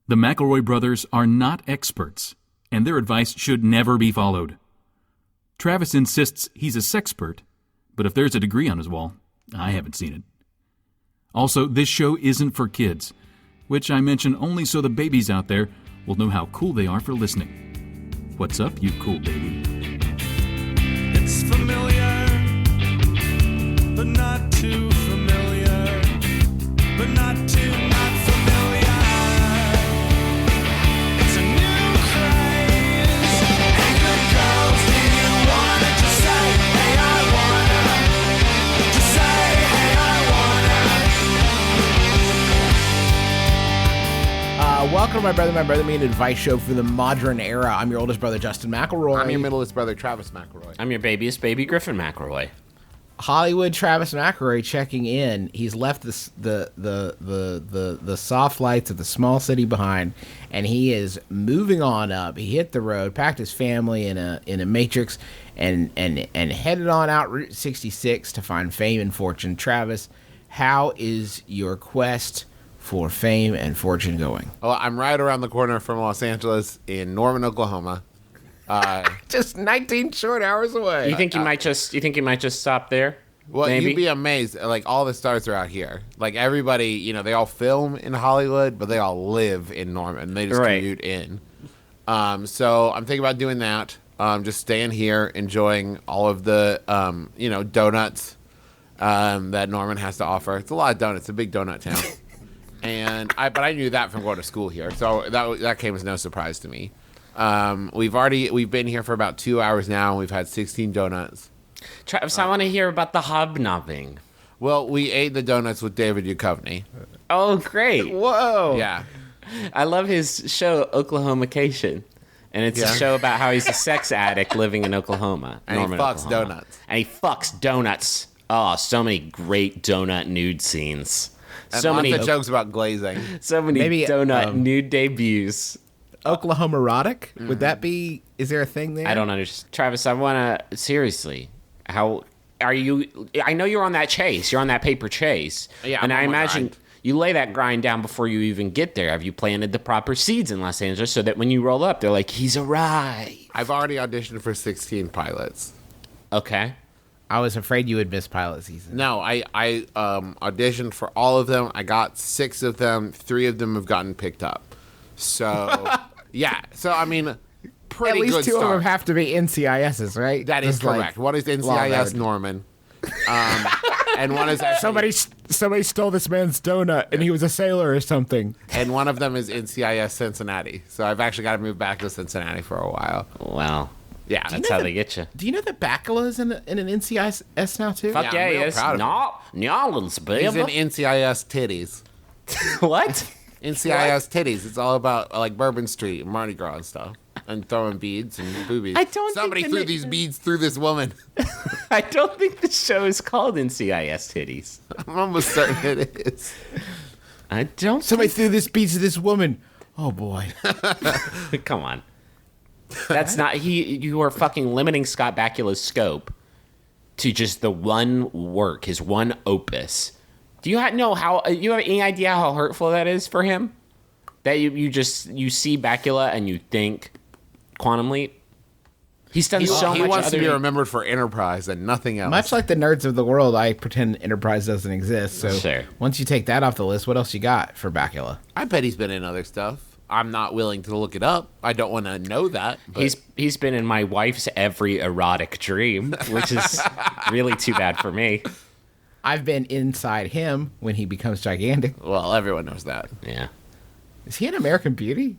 The McElroy brothers are not experts, and their advice should never be followed. Travis insists he's a sexpert, but if there's a degree on his wall, I haven't seen it. Also, this show isn't for kids, which I mention only so the babies out there will know how cool they are for listening. What's up, you cool baby? It's familiar, but not too familiar, but not too not familiar. It's a new craze. Hey, good girls, do you wanna just say, hey, I wanna? Just say, hey, I wanna. Welcome to My Brother, Me, an advice show for the modern era. I'm your oldest brother, Justin McElroy. I'm your middleest brother, Travis McElroy. I'm your babyest baby, Griffin McElroy. Hollywood Travis McElroy checking in. He's left the soft lights of the small city behind, and he is moving on up. He hit the road, packed his family in a Matrix, and headed on out Route 66 to find fame and fortune. Travis, how is your quest for fame and fortune going? Well, I'm right around the corner from Los Angeles in Norman, Oklahoma. Just 19 short hours away. You think you might just stop there? Well, maybe? You'd be amazed. Like, all the stars are out here. Like, everybody, they all film in Hollywood, but they all live in Norman. They just commute in. So I'm thinking about doing that. Just staying here, enjoying all of the, donuts that Norman has to offer. It's a lot of donuts. It's a big donut town. But I knew that from going to school here. So that came as no surprise to me. We've been here for about 2 hours now, and we've had 16 donuts. Travis, I want to hear about the hobnobbing. Well, we ate the donuts with David Duchovny. Oh, great. Whoa. Yeah. I love his show, Oklahomacation. And it's a show about how he's a sex addict living in Oklahoma. And Norman, he fucks Oklahoma. donuts. And he fucks donuts. Oh, so many great donut nude scenes. And So lots many of jokes about glazing. So many Maybe, donut nude debuts. Oklahoma erotic? Would that be, is there a thing there? I don't understand. Travis, I want to, seriously, how are you? I know you're on that chase. You're on that paper chase. Yeah, and I'm I on my imagine grind. you lay that grind down before you even get there. Have you planted the proper seeds in Los Angeles so that when you roll up, they're like, he's arrived? I've already auditioned for 16 pilots. Okay. I was afraid you would miss pilot season. No, I auditioned for all of them. I got 6 of them. 3 of them have gotten picked up. So, yeah. So, I mean, pretty At good least 2 of start. them have to be NCISs, right? That is Just like correct. One is law NCIS guard. Norman. And one is actually, Somebody stole this man's donut, and he was a sailor or something. and one of them is NCIS Cincinnati. So I've actually got to move back to Cincinnati for a while. Well, Yeah. that's how they get you. Do you know that Bacala is in an NCIS now, too? Fuck Yeah, yeah, I'm real yes. proud of him. New Orleans, baby. He's in NCIS Titties. What? NCIS Titties. It's all about like Bourbon Street and Mardi Gras and stuff. And throwing beads and boobies. I don't Somebody think the threw na- these beads through this woman. I don't think the show is called NCIS Titties. I'm almost certain it is. I don't Somebody threw this beat to this woman. Oh, boy. Come on. That's not you are fucking limiting Scott Bakula's scope to just the one work, his one opus. Do you know how you have any idea how hurtful that is for him? That you see Bakula and you think Quantum Leap? He's done so much. He wants to other- be remembered for Enterprise and nothing else. Much like the nerds of the world, I pretend Enterprise doesn't exist. So Sure. once you take that off the list, what else you got for Bacula? I bet he's been in other stuff. I'm not willing to look it up. I don't want to know that. But He's been in my wife's every erotic dream, which is really too bad for me. I've been inside him when he becomes gigantic. well, everyone knows that. Yeah. Is he an American Beauty?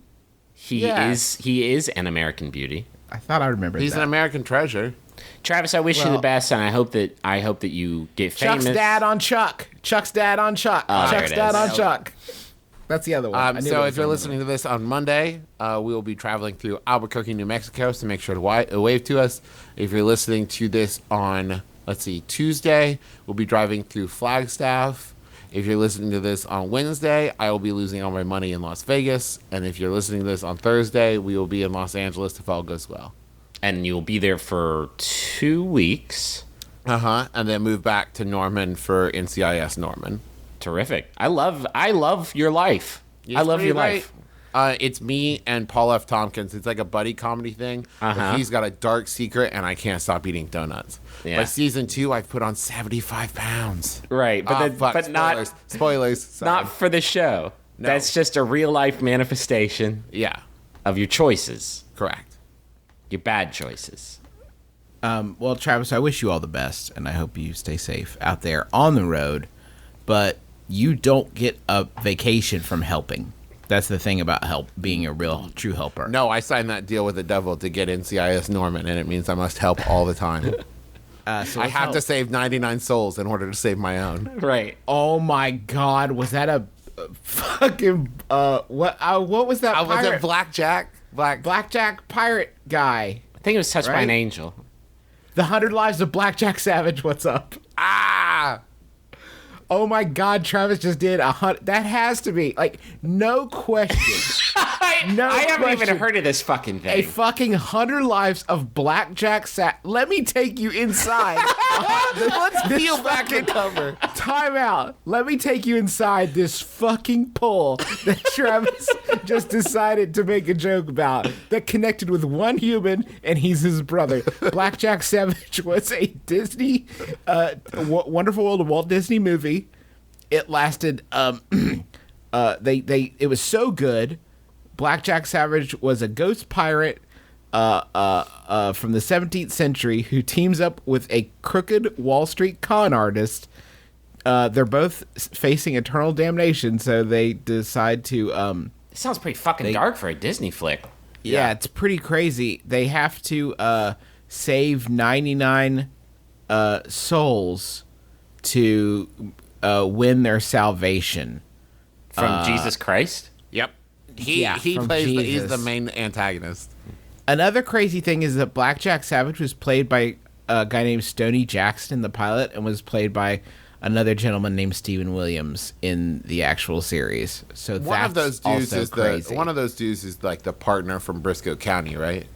He Yeah. is an American beauty. I thought I remembered He's that. an American treasure. Travis, I wish you Well- the best, and I hope that you get famous. Chuck's dad on Chuck. Chuck's dad on Chuck. Oh, there Chuck's it dad is. on Chuck. That's the other one. I knew So it if was you're on listening to this on Monday, we will be traveling through Albuquerque, New Mexico, so make sure to wave to us. If you're listening to this on, Tuesday, we'll be driving through Flagstaff. If you're listening to this on Wednesday, I will be losing all my money in Las Vegas. And if you're listening to this on Thursday, we will be in Los Angeles if all goes well. And you'll be there for 2 weeks. And then move back to Norman for NCIS Norman. Terrific. I love your life. I love your life. It's me and Paul F. Tompkins. It's like a buddy comedy thing. But he's got a dark secret, and I can't stop eating donuts. Yeah. By season 2, I've put on 75 pounds. Right, but Fuck, but not spoilers. Sorry. not for the show. No. That's just a real life manifestation Yeah, of your choices, correct. your bad choices. Well, Travis, I wish you all the best, and I hope you stay safe out there on the road. But you don't get a vacation from helping. That's the thing about being a real, true helper. No, I signed that deal with the devil to get NCIS Norman, and it means I must help all the time. So I let's have help. to save 99 souls in order to save my own. Right. Oh my God, was that a fucking what was that? Was pirate? it Blackjack? Blackjack pirate guy. I think it was touched by Right? an angel. The 100 Lives of Blackjack Savage. What's up? Ah! Oh my God, Travis just did 100. That has to be like no question. No I haven't even question. heard of this fucking A thing. fucking 100 Lives of Blackjack Let me take you inside. Let's peel back the cover. Time out. Let me take you inside this fucking poll that Travis just decided to make a joke about that connected with one human, and he's his brother. Blackjack Savage was a Disney, Wonderful World of Walt Disney movie. It lasted, it was so good. Blackjack Savage was a ghost pirate from the 17th century who teams up with a crooked Wall Street con artist. They're both facing eternal damnation, so they decide to. It sounds pretty fucking dark for a Disney flick. Yeah, it's pretty crazy. They have to save 99 souls to win their salvation. From Jesus Christ? Yep. He from plays he's Jesus. the main antagonist. Another crazy thing is that Blackjack Savage was played by a guy named Stoney Jackson, the pilot, and was played by another gentleman named Stephen Williams in the actual series. So One of those dudes also is crazy. one of those dudes is like the partner from Briscoe County, right?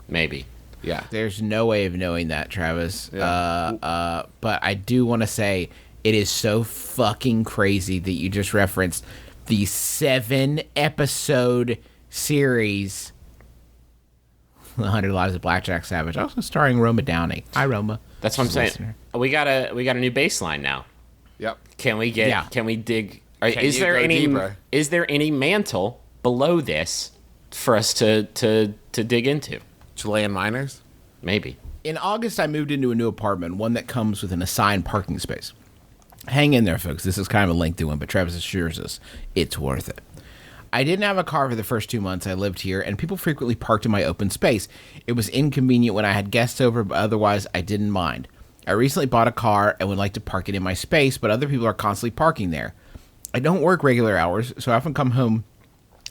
Maybe. Yeah. There's no way of knowing that, Travis. Yeah. But I do want to say it is so fucking crazy that you just referenced the 7-episode series, The 100 Lives of Blackjack Savage, also starring Roma Downey. Hi, Roma. That's what I'm saying. Listener. We got a new baseline now. Yep. Can we get? Yeah. Can we dig? Can Is you there go any? deeper? Is there any mantle below this for us to dig into? Chilean miners? Maybe. In August, I moved into a new apartment, one that comes with an assigned parking space. Hang in there, folks. This is kind of a lengthy one, but Travis assures us it's worth it. I didn't have a car for the first 2 months I lived here, and people frequently parked in my open space. It was inconvenient when I had guests over, but otherwise I didn't mind. I recently bought a car and would like to park it in my space, but other people are constantly parking there. I don't work regular hours, so I often come home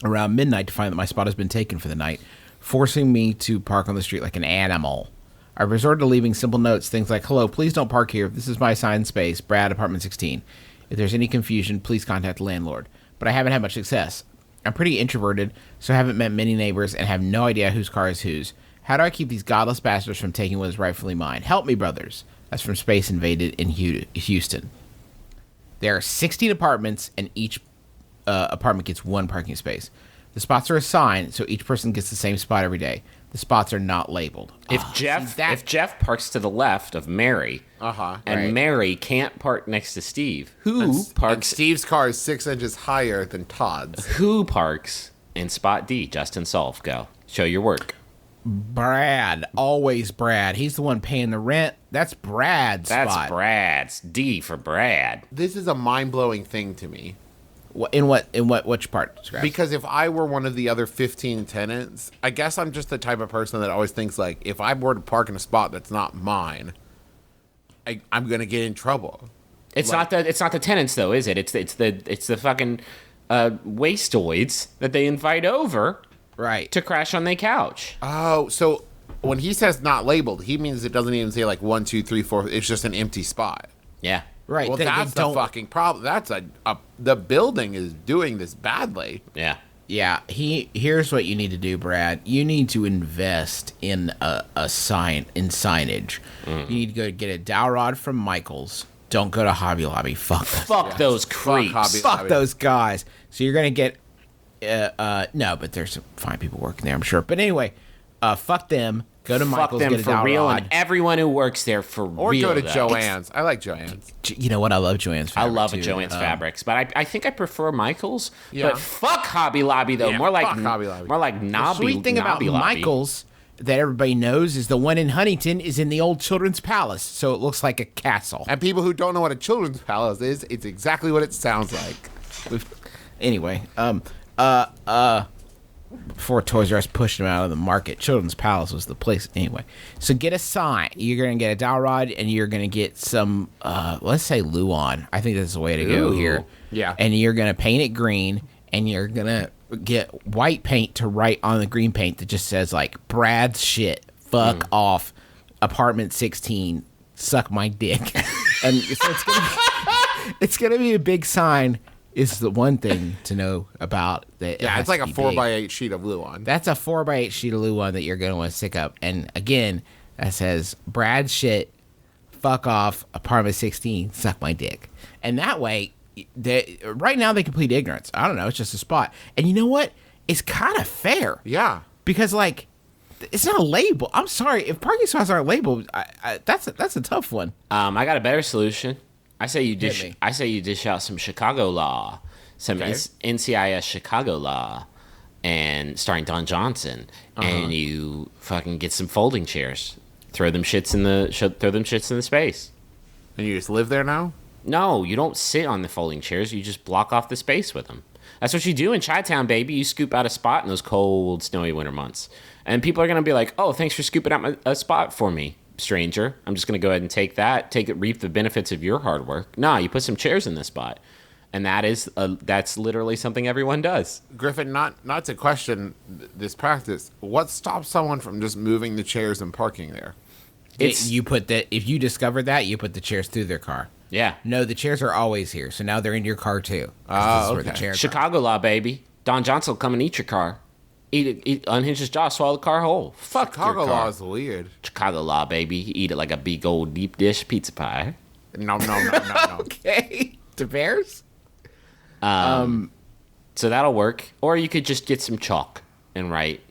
around midnight to find that my spot has been taken for the night, forcing me to park on the street like an animal. I resorted to leaving simple notes, things like, "Hello, please don't park here. This is my assigned space, Brad, apartment 16. If there's any confusion, please contact the landlord." But I haven't had much success. I'm pretty introverted, so I haven't met many neighbors and have no idea whose car is whose. How do I keep these godless bastards from taking what is rightfully mine? Help me, brothers. That's from Space Invaded in Houston. There are 16 apartments, and each apartment gets one parking space. The spots are assigned, so each person gets the same spot every day. The spots are not labeled. If Jeff parks to the left of Mary, and right. Mary can't park next to Steve, who And parks? Steve's car is 6 inches higher than Todd's. Who parks in spot D? Justin Solve, go show your work. Brad, always Brad. He's the one paying the rent. That's Brad's That's spot. Brad's. D for Brad. This is a mind-blowing thing to me. In which part? Scraps? Because if I were one of the other 15 tenants, I guess I'm just the type of person that always thinks like, if I were to park in a spot that's not mine, I'm gonna get in trouble. It's not the tenants though, is it? It's the fucking wastoids that they invite over right. to crash on their couch. Oh, so when he says not labeled, he means it doesn't even say like 1, 2, 3, 4. It's just an empty spot. Yeah. Right. Well, they that's the don't- fucking problem. That's the building is doing this badly. Yeah. Yeah, here's what you need to do, Brad. You need to invest in signage. You need to go get a dowel rod from Michaels. Don't go to Hobby Lobby. Fuck those. Fuck those creeps. Hobby- Fuck those guys. So you're gonna get No, but there's some fine people working there, I'm sure. But anyway, fuck them. Go to Fuck Michael's, them get a for dowel real, rod. and everyone who works there for Or real. go to though. Joann's. I like Joann's. You know what? I love Joann's I fabric, love too. Joann's fabrics, but I think I prefer Michael's. Yeah. But fuck Hobby Lobby though. Yeah, more like fuck Hobby Lobby. more like The Nobby. sweet thing about Nobby Lobby. Michael's that everybody knows is the one in Huntington is in the old Children's Palace, so it looks like a castle. And people who don't know what a children's palace is, it's exactly what it sounds like. Anyway, before Toys R Us pushed them out of the market, Children's Palace was the place. Anyway, so get a sign. You're gonna get a dowel rod, and you're gonna get some, let's say Luan. I think that's the way to go Ooh. here. Yeah. And you're gonna paint it green, and you're gonna get white paint to write on the green paint that just says like Brad's shit, fuck off, apartment 16, suck my dick, and so it's gonna be a big sign. Is the one thing to know about that. Yeah, it's like a 4x8 sheet of Luan. That's a 4x8 sheet of Luan that you're going to want to stick up. And again, that says, Brad shit, fuck off, apartment 16, suck my dick. And that way, right now they complete ignorance. I don't know, it's just a spot. And you know what? It's kind of fair. Yeah. Because, like, it's not a label. I'm sorry. If parking spots aren't labeled, that's a tough one. I got a better solution. I say you Hit me. dish out some Chicago law, some Okay. NCIS Chicago law, and starring Don Johnson, and you fucking get some folding chairs, throw them shits in the space. And you just live there now? No, you don't sit on the folding chairs. You just block off the space with them. That's what you do in Chi-Town, baby. You scoop out a spot in those cold, snowy winter months, and people are gonna be like, "Oh, thanks for scooping out a spot for me, stranger. I'm just gonna go ahead and reap the benefits of your hard work." Nah, you put some chairs in this spot, and that's literally something everyone does. Griffin, not to question this practice, what stops someone from just moving the chairs and parking there? It's- If you discover that, you put the chairs through their car. Yeah, No, the chairs are always here, so now they're in your car too. 'Cause Oh, this is where the okay. chairs are. Chicago law, baby. Don Johnson will come and eat your car. Unhinge his jaw, swallow the car whole. Fuck your Chicago car. law is weird. Chicago law, baby. You eat it like a big old deep dish pizza pie. No. Okay, to Bears. So that'll work. Or you could just get some chalk and write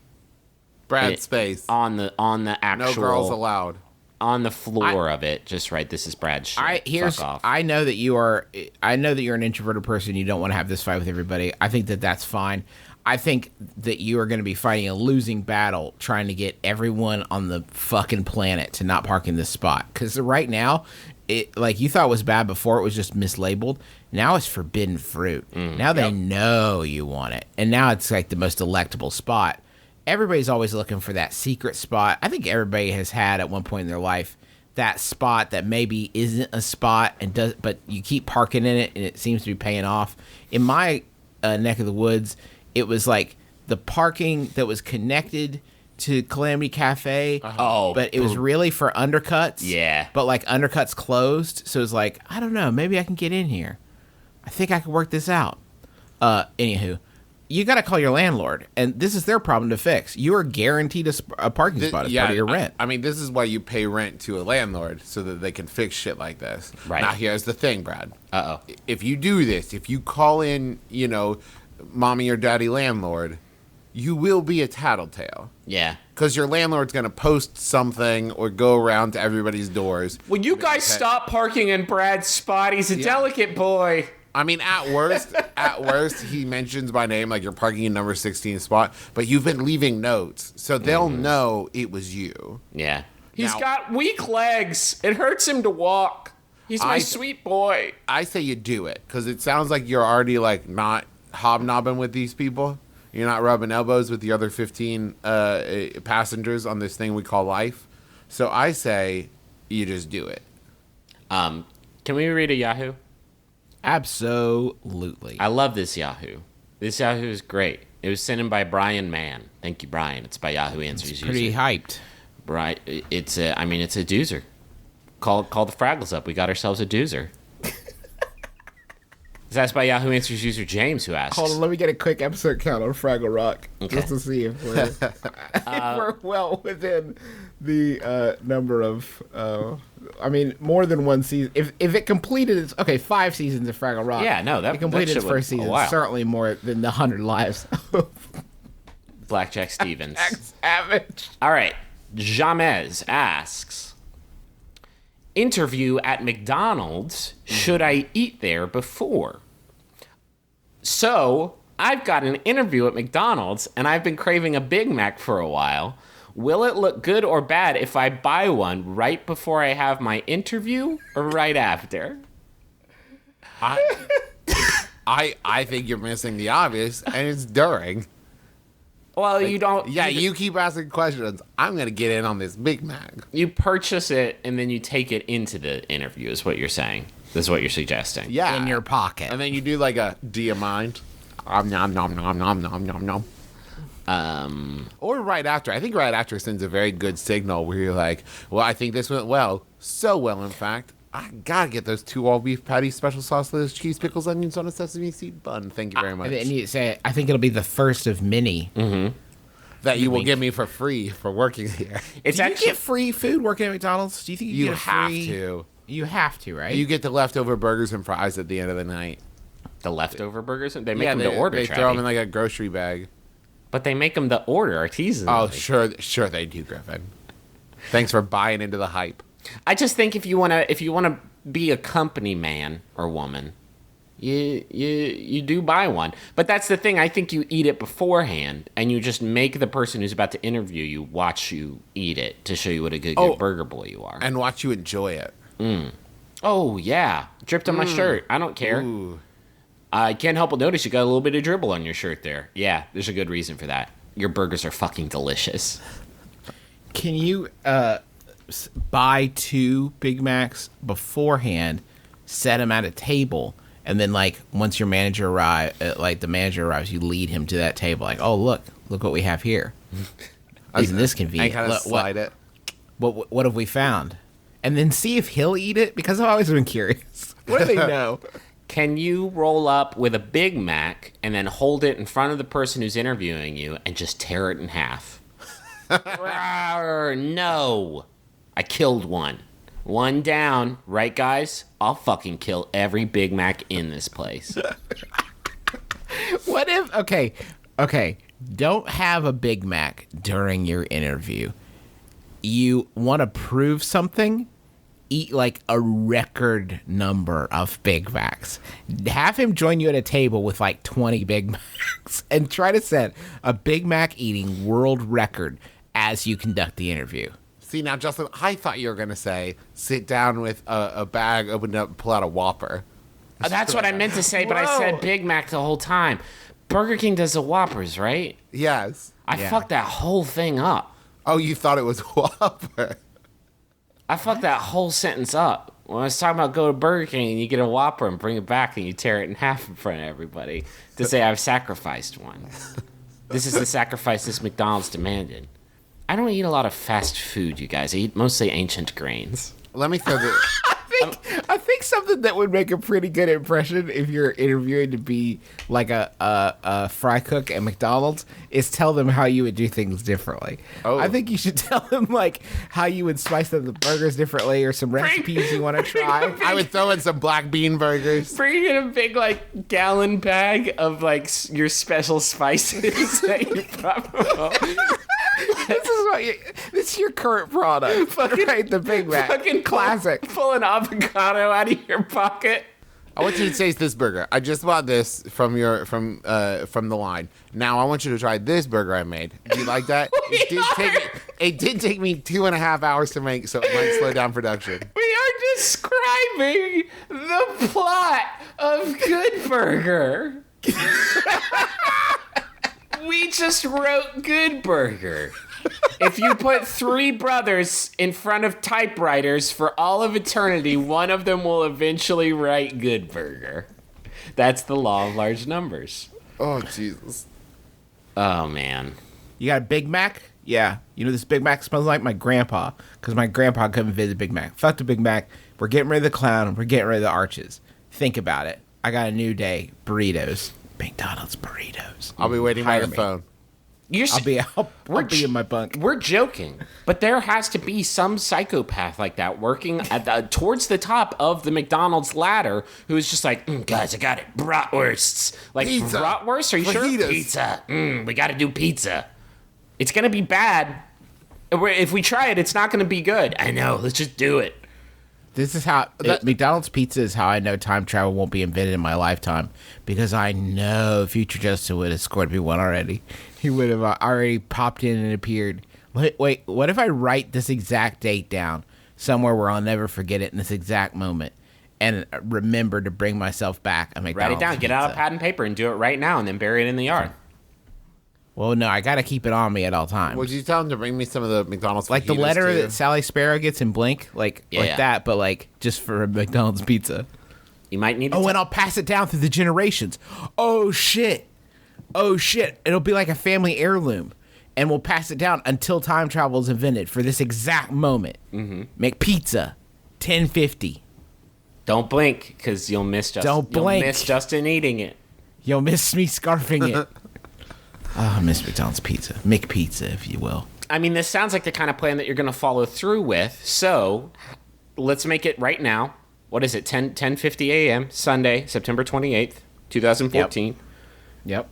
Brad it space. on the No actual girls allowed. on the floor of it. Just write, "This is Brad's shit." Fuck off. I know that you're an introverted person. You don't want to have this fight with everybody. I think that that's fine. I think that you are going to be fighting a losing battle trying to get everyone on the fucking planet to not park in this spot. Because right now, it like you thought it was bad before, it was just mislabeled. Now it's forbidden fruit. Now they know you want it, and now it's like the most delectable spot. Everybody's always looking for that secret spot. I think everybody has had at one point in their life that spot that maybe isn't a spot but you keep parking in it and it seems to be paying off. In my neck of the woods, it was like the parking that was connected to Calamity Cafe. Oh, but it was really for undercuts. Yeah. But like undercuts closed, so it's like, I don't know, maybe I can get in here. I think I can work this out. Anywho, you got to call your landlord, and this is their problem to fix. You are guaranteed a parking spot as part of your rent. I mean, this is why you pay rent to a landlord, so that they can fix shit like this. Right. Now, here's the thing, Brad. Uh-oh. If you do this, if you call in, mommy or daddy landlord, you will be a tattletale. Yeah. Because your landlord's going to post something or go around to everybody's doors. Will you guys stop parking in Brad's spot? He's a delicate boy. I mean, at worst, he mentions by name, like you're parking in number 16 spot, but you've been leaving notes, so they'll know it was you. Yeah. He's Now- got weak legs. It hurts him to walk. He's my sweet boy. I say you do it, because it sounds like you're already, like, not hobnobbing with these people. You're not rubbing elbows with the other 15 passengers on this thing we call life. So I say you just do it. Can we read a Yahoo? Absolutely. I love this Yahoo. This Yahoo is great. It was sent in by Brian Mann. Thank you, Brian. It's by Yahoo Answers Pretty user. hyped. Right. It's a doozer. Call the Fraggles up. We got ourselves a doozer. That's by Yahoo Answers user James, who asks. Hold on, let me get a quick episode count on Fraggle Rock Okay. just to see if we're, if we're well within the number of. I mean, more than one season. If it completed its 5 seasons of Fraggle Rock. Yeah, no, that it completed that its shit first went a season. while. Certainly more than the 100 Lives. Blackjack Stevens. Savage. All right. Jamez asks, interview at McDonald's. Should I eat there before? So, I've got an interview at McDonald's, and I've been craving a Big Mac for a while. Will it look good or bad if I buy one right before I have my interview or right after? I think you're missing the obvious, and it's during. Well, you don't. Yeah, you keep asking questions. I'm gonna get in on this Big Mac. You purchase it and then you take it into the interview. Is what you're saying? This is what you're suggesting. Yeah, In your pocket. and then you do like a do you mind? Nom nom nom nom nom nom nom. Or right after. I think right after sends a very good signal where you're like, well, I think this went well. So well, in fact, I gotta get those 2 all beef patties, special sauce, lettuce, cheese, pickles, onions on a sesame seed bun. Thank you very much. And you say, I think it'll be the first of many. That you will give me for free for working here. It's Do you actually get free food working at McDonald's? Do you think you, You get a have free... to. You have to, right? You get the leftover burgers and fries at the end of the night. the leftover burgers. They make them to they, order. They throw them in like a grocery bag. But they make them to order artisanally. Oh, sure they do, Griffin. Thanks for buying into the hype. I just think if you wanna be a company man or woman, you do buy one. But that's the thing. I think you eat it beforehand, and you just make the person who's about to interview you watch you eat it to show you what a good burger boy you are. And watch you enjoy it. Oh yeah, dripped on my shirt. I don't care. Ooh. I can't help but notice you got a little bit of dribble on your shirt there. Yeah, there's a good reason for that. Your burgers are fucking delicious. Can you buy 2 Big Macs beforehand, set them at a table, and then like once your manager the manager arrives, you lead him to that table. Like, oh look what we have here. Isn't this convenient? And kind of Look, slide it. What have we found? And then see if he'll eat it, because I've always been curious. What do they know? Can you roll up with a Big Mac and then hold it in front of the person who's interviewing you and just tear it in half? Rawr, no. I killed one. One down. Right, guys? I'll fucking kill every Big Mac in this place. What if... Okay. Don't have a Big Mac during your interview. You want to prove something? Eat like a record number of Big Macs. Have him join you at a table with like 20 Big Macs and try to set a Big Mac eating world record as you conduct the interview. See, now, Justin, I thought you were going to say, sit down with a bag, open it up, pull out a Whopper. That's what I meant to say, but I said Big Mac the whole time. Burger King does the Whoppers, right? Yes. I fucked that whole thing up. Oh, you thought it was Whopper. I fucked that whole sentence up. When I was talking about go to Burger King and you get a Whopper and bring it back and you tear it in half in front of everybody to say I've sacrificed one. This is the sacrifice this McDonald's demanded. I don't eat a lot of fast food, you guys. I eat mostly ancient grains. Let me throw the... I think something that would make a pretty good impression if you're interviewing to be like a fry cook at McDonald's is tell them how you would do things differently. Oh. I think you should tell them like how you would spice up the burgers differently or some recipes you want to try. I would throw in some black bean burgers. Bring in a big, like, gallon bag of, like, your special spices that you probably... This is your current product, right? The Big Mac, Fucking classic. Pull an avocado out of your pocket. I want you to taste this burger. I just bought this from the line. Now I want you to try this burger I made. Do you like that? It did take me 2.5 hours to make, so it might slow down production. We are describing the plot of Good Burger. We just wrote Good Burger. If you put 3 brothers in front of typewriters for all of eternity, one of them will eventually write Good Burger. That's the law of large numbers. Oh, Jesus. Oh, man. You got a Big Mac? Yeah. You know this Big Mac smells like? My grandpa, because my grandpa couldn't visit Big Mac. Fuck the Big Mac. We're getting rid of the clown. We're getting rid of the arches. Think about it. I got a new day. Burritos. McDonald's burritos. I'll be waiting by Hire the me. phone. I'll be in my bunk. We're joking, but there has to be some psychopath like that working towards the top of the McDonald's ladder who is just like, guys, I got it, bratwursts. Like, Pizza. bratwurst? Are you sure? Fajitas. Pizza. We got to do pizza. It's going to be bad. If we try it, it's not going to be good. I know. Let's just do it. This is how McDonald's pizza is how I know time travel won't be invented in my lifetime, because I know Future Justin would have scored me one already. He would have already popped in and appeared. Wait, what if I write this exact date down somewhere where I'll never forget it in this exact moment, and remember to bring myself back a McDonald's Write it down. pizza. Get out a pad and paper and do it right now, and then bury it in the yard. Well, no, I got to keep it on me at all times. Would you tell him to bring me some of the McDonald's Like the fajitas, letter too? that Sally Sparrow gets in Blink, like Yeah. that, but like just for a McDonald's pizza. You might need to Oh, and I'll pass it down through the generations. Oh shit! It'll be like a family heirloom, and we'll pass it down until time travel is invented for this exact moment. Mm-hmm. Make pizza, 1050. Don't blink, because you'll miss Justin. Don't blink. You'll miss Justin eating it. You'll miss me scarfing it. Oh, I miss McDonald's pizza. McPizza, if you will. I mean, this sounds like the kind of plan that you're going to follow through with. So let's make it right now. What is it? 10:50 a.m. Sunday, September 28th, 2014. Yep.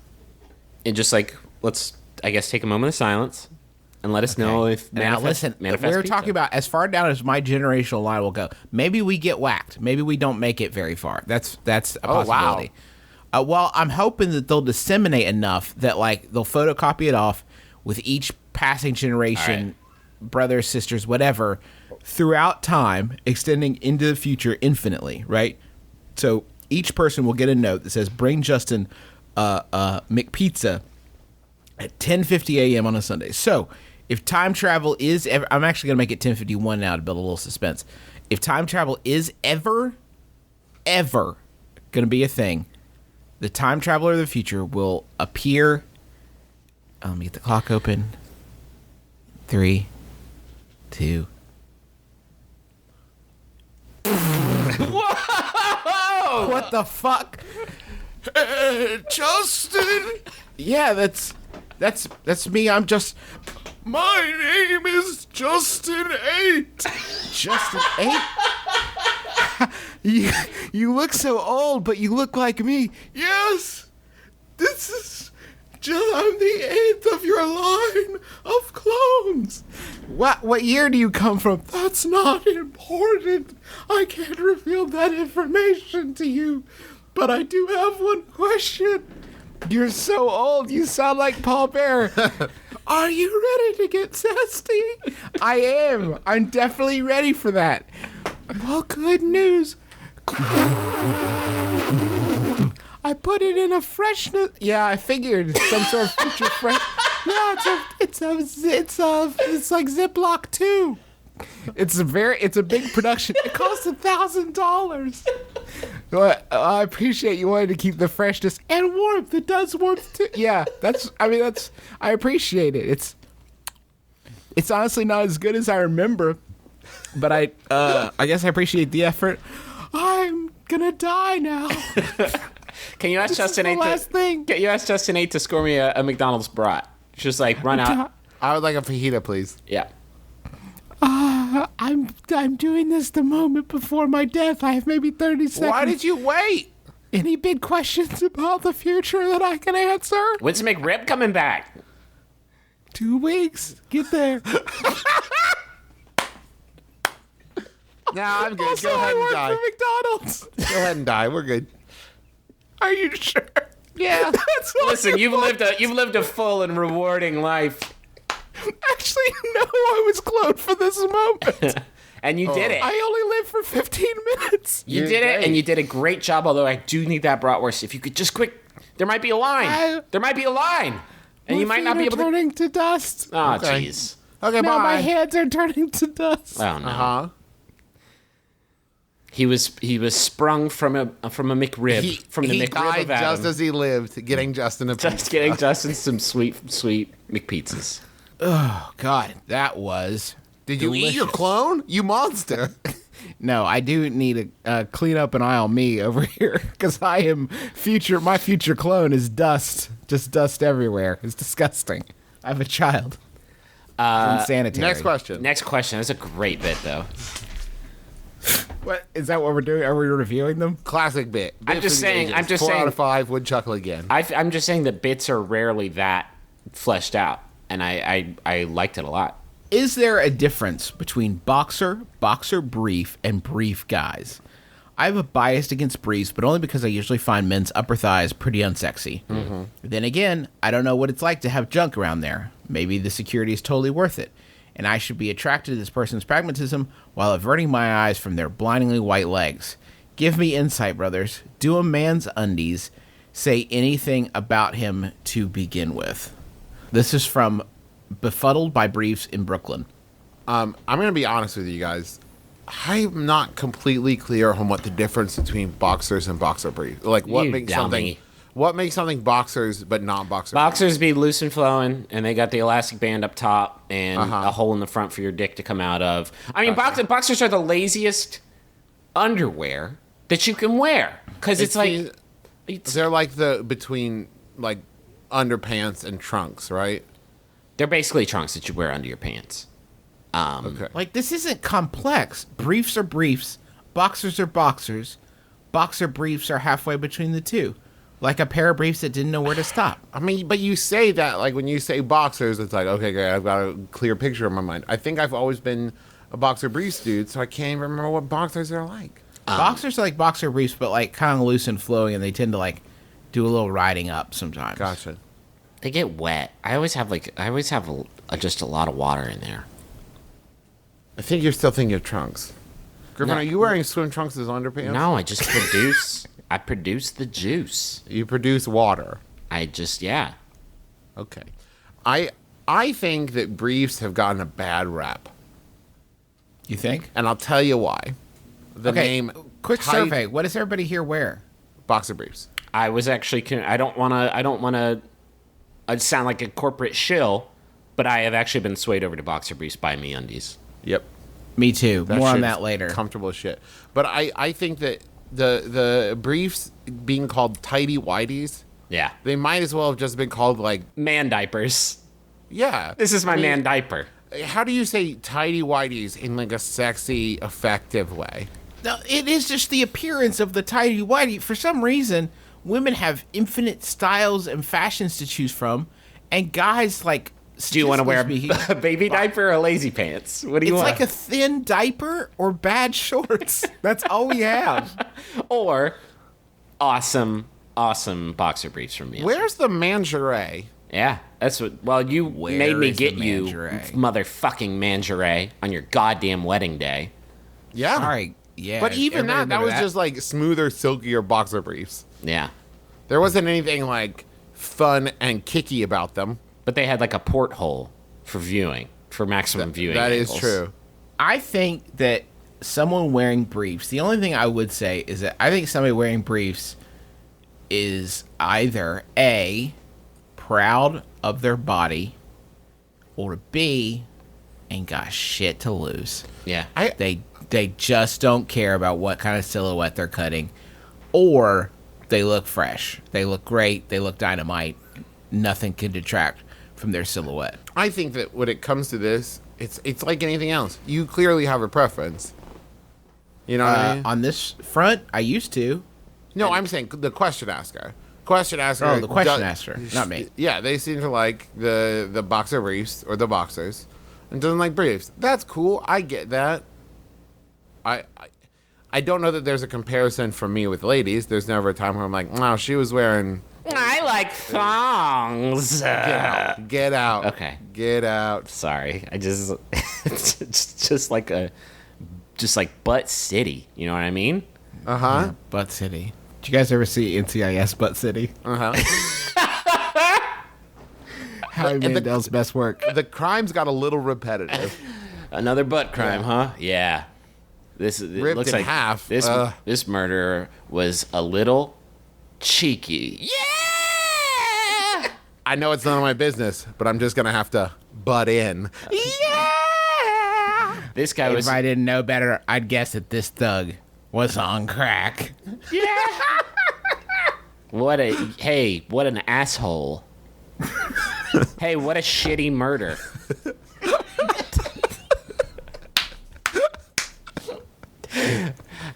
And just like, let's, I guess, take a moment of silence and let us know if Now listen, we're talking about as far down as my generational line will go. Maybe we get whacked. Maybe we don't make it very far. That's a possibility. Well, I'm hoping that they'll disseminate enough that like they'll photocopy it off with each passing generation, brothers, sisters, whatever, throughout time, extending into the future infinitely, right? So each person will get a note that says, "Bring Justin McPizza at 10:50 a.m. on a Sunday." So if time travel is ever, I'm actually gonna make it 10:51 now to build a little suspense. If time travel is ever gonna be a thing, the time traveler of the future will appear. Let me get the clock open. 3, 2. Whoa! What the fuck? Justin! Yeah, that's me. I'm just My name is Justin 8. Justin 8. You look so old, but you look like me. Yes! This is I'm the 8th of your line of clones. What year do you come from? That's not important. I can't reveal that information to you. But I do have one question. You're so old. You sound like Paul Bear. Are you ready to get zesty? I am. I'm definitely ready for that. Well, good news. I put it in a freshness. Yeah, I figured some sort of future fresh. Yeah, it's like Ziploc too. It's a big production. It costs $1,000. Well, I appreciate you wanting to keep the freshness And warmth. It does warmth too. Yeah, I appreciate it. It's honestly not as good as I remember, but I guess I appreciate the effort. I'm gonna die now. Can you ask Justin the 8 last thing. Can you ask Justin 8 to score me a McDonald's brat? Just like run out. I would like a fajita, please. Yeah. I'm doing this the moment before my death. I have maybe 30 seconds. Why did you wait? Any big questions about the future that I can answer? When's McRib coming back? 2 weeks. Get there. Nah, I'm good. Also, Go ahead I and work die. for McDonald's. Go ahead and die. We're good. Are you sure? Yeah. That's all Listen, I you've want. lived a full and rewarding life, Actually, no, I was cloned for this moment. and you did it. I only lived for 15 minutes. You You're did it, great. and you did a great job. Although I do need that bratwurst. If you could just quick, there might be a line. There might be a line, and you might not be able to. turning to dust. Oh, Okay. jeez. Okay, Now my bye. hands are turning to dust. Oh no. Uh-huh. He was sprung from a McRib from the he McRib died of Adam. just as he lived, getting Justin a Just pizza. getting Justin some sweet McPizzas. Oh, God, that was... Did you eat your delicious. clone? You monster. No, I do need to clean up an aisle me over here, because my future clone is dust. Just dust everywhere. It's disgusting. I have a child. It's insanitary. Next question. Next question. That's a great bit, though. What is that? What we're doing? Are we reviewing them? Classic bit. I'm just saying. 4 out of 5 would chuckle again. I'm just saying that bits are rarely that fleshed out, and I liked it a lot. Is there a difference between boxer brief, and brief guys? I have a bias against briefs, but only because I usually find men's upper thighs pretty unsexy. Mm-hmm. Then again, I don't know what it's like to have junk around there. Maybe the security is totally worth it, and I should be attracted to this person's pragmatism while averting my eyes from their blindingly white legs. Give me insight, brothers. Do a man's undies say anything about him to begin with? This is from Befuddled by Briefs in Brooklyn. I'm going to be honest with you guys. I'm not completely clear on what the difference between boxers and boxer briefs. Like, what You makes dummy. something boxers but not boxer? Boxers be loose and flowing, and they got the elastic band up top and a hole in the front for your dick to come out of. I mean, boxers are the laziest underwear that you can wear because it's like they're like the between like underpants and trunks, right? they're basically trunks that you wear under your pants. Okay. Like, this isn't complex. Briefs are briefs. Boxers are boxers. Boxer briefs are halfway between the two. Like a pair of briefs that didn't know where to stop. I mean, but you say that, like, when you say boxers, it's like, okay, great, I've got a clear picture in my mind. I think I've always been a boxer briefs dude, so I can't even remember what boxers are like. Boxers are like boxer briefs, but like kind of loose and flowing, and they tend to like do a little riding up sometimes. Gotcha. They get wet. I always have just a lot of water in there. I think you're still thinking of trunks. Griffin, No. are you wearing swim trunks as underpants? No, I just produce the juice. You produce water. Yeah. Okay. I think that briefs have gotten a bad rap, You think? and I'll tell you why. The name quick tight- survey. What does everybody here wear? boxer briefs. I was actually. I don't want to. I'd sound like a corporate shill, but I have actually been swayed over to boxer briefs by MeUndies. Yep. Me too. More on shit's that later. Comfortable as shit. But I think that the briefs being called tighty whities, Yeah. they might as well have just been called like, Man diapers. yeah. This is my I mean, man diaper. How do you say tighty whities in like a sexy, effective way? No, it is just the appearance of the tidy whitey. For some reason, women have infinite styles and fashions to choose from, and guys like. Do you want to wear statistically a baby diaper or lazy pants? What do you It's want? like a thin diaper or bad shorts. That's all we have. Or awesome boxer briefs from me. Where's the mangeray? Yeah, that's what. Well, you made me is get the you mangeray? motherfucking mangeray on your goddamn wedding day. Yeah. All right. Yeah. But even everybody that remember was just like smoother, silkier boxer briefs. Yeah, There wasn't anything like fun and kicky about them. but they had like a porthole for viewing, for maximum viewing. That is angles. true. I think that someone wearing briefs, the only thing I would say is that I think somebody wearing briefs is either A, proud of their body, or B, ain't got shit to lose. Yeah, They just don't care about what kind of silhouette they're cutting, or they look fresh. They look great. They look dynamite. Nothing can detract from their silhouette. I think that when it comes to this, it's like anything else. You clearly have a preference. You know what I mean? On this front, I used to. No, I'm saying the question asker. Question asker. Oh, the question asker, not me. Yeah, they seem to like the boxer briefs or the boxers, and doesn't like briefs. That's cool. I get that. I don't know that there's a comparison for me with ladies. There's never a time where I'm like, wow, she was wearing. I like thongs. Get out. Okay. Get out. Sorry, I just it's just like Butt City. You know what I mean? Uh huh. Butt City. Did you guys ever see NCIS Butt City? Uh huh. Howie Mandel's best work. The crimes got a little repetitive. Another butt crime, huh? Yeah. It Ripped looks in like half. This murderer was a little cheeky. Yeah. I know it's none of my business, but I'm just gonna have to butt in. This guy was. If I didn't know better, I'd guess that this thug was on crack. What an asshole. Hey, what a shitty murder.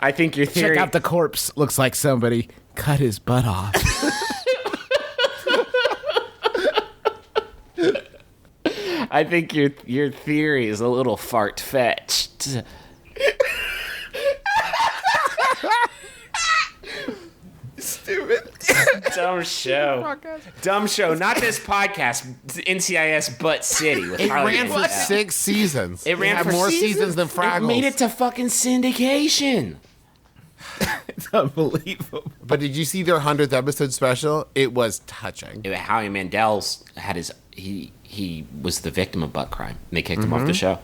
I think your theory... Check out the corpse. Looks like somebody cut his butt off. I think your theory is a little fart-fetched. Stupid. Dumb show. Dumb show. Not this podcast. NCIS Butt City. With It Harley ran for Mantel. 6 seasons. It ran had for more seasons than Fraggles. It made it to fucking syndication. It's unbelievable. But did you see their 100th episode special? It was touching. Howie Mandel's had his... He was the victim of butt crime. And they kicked him off the show.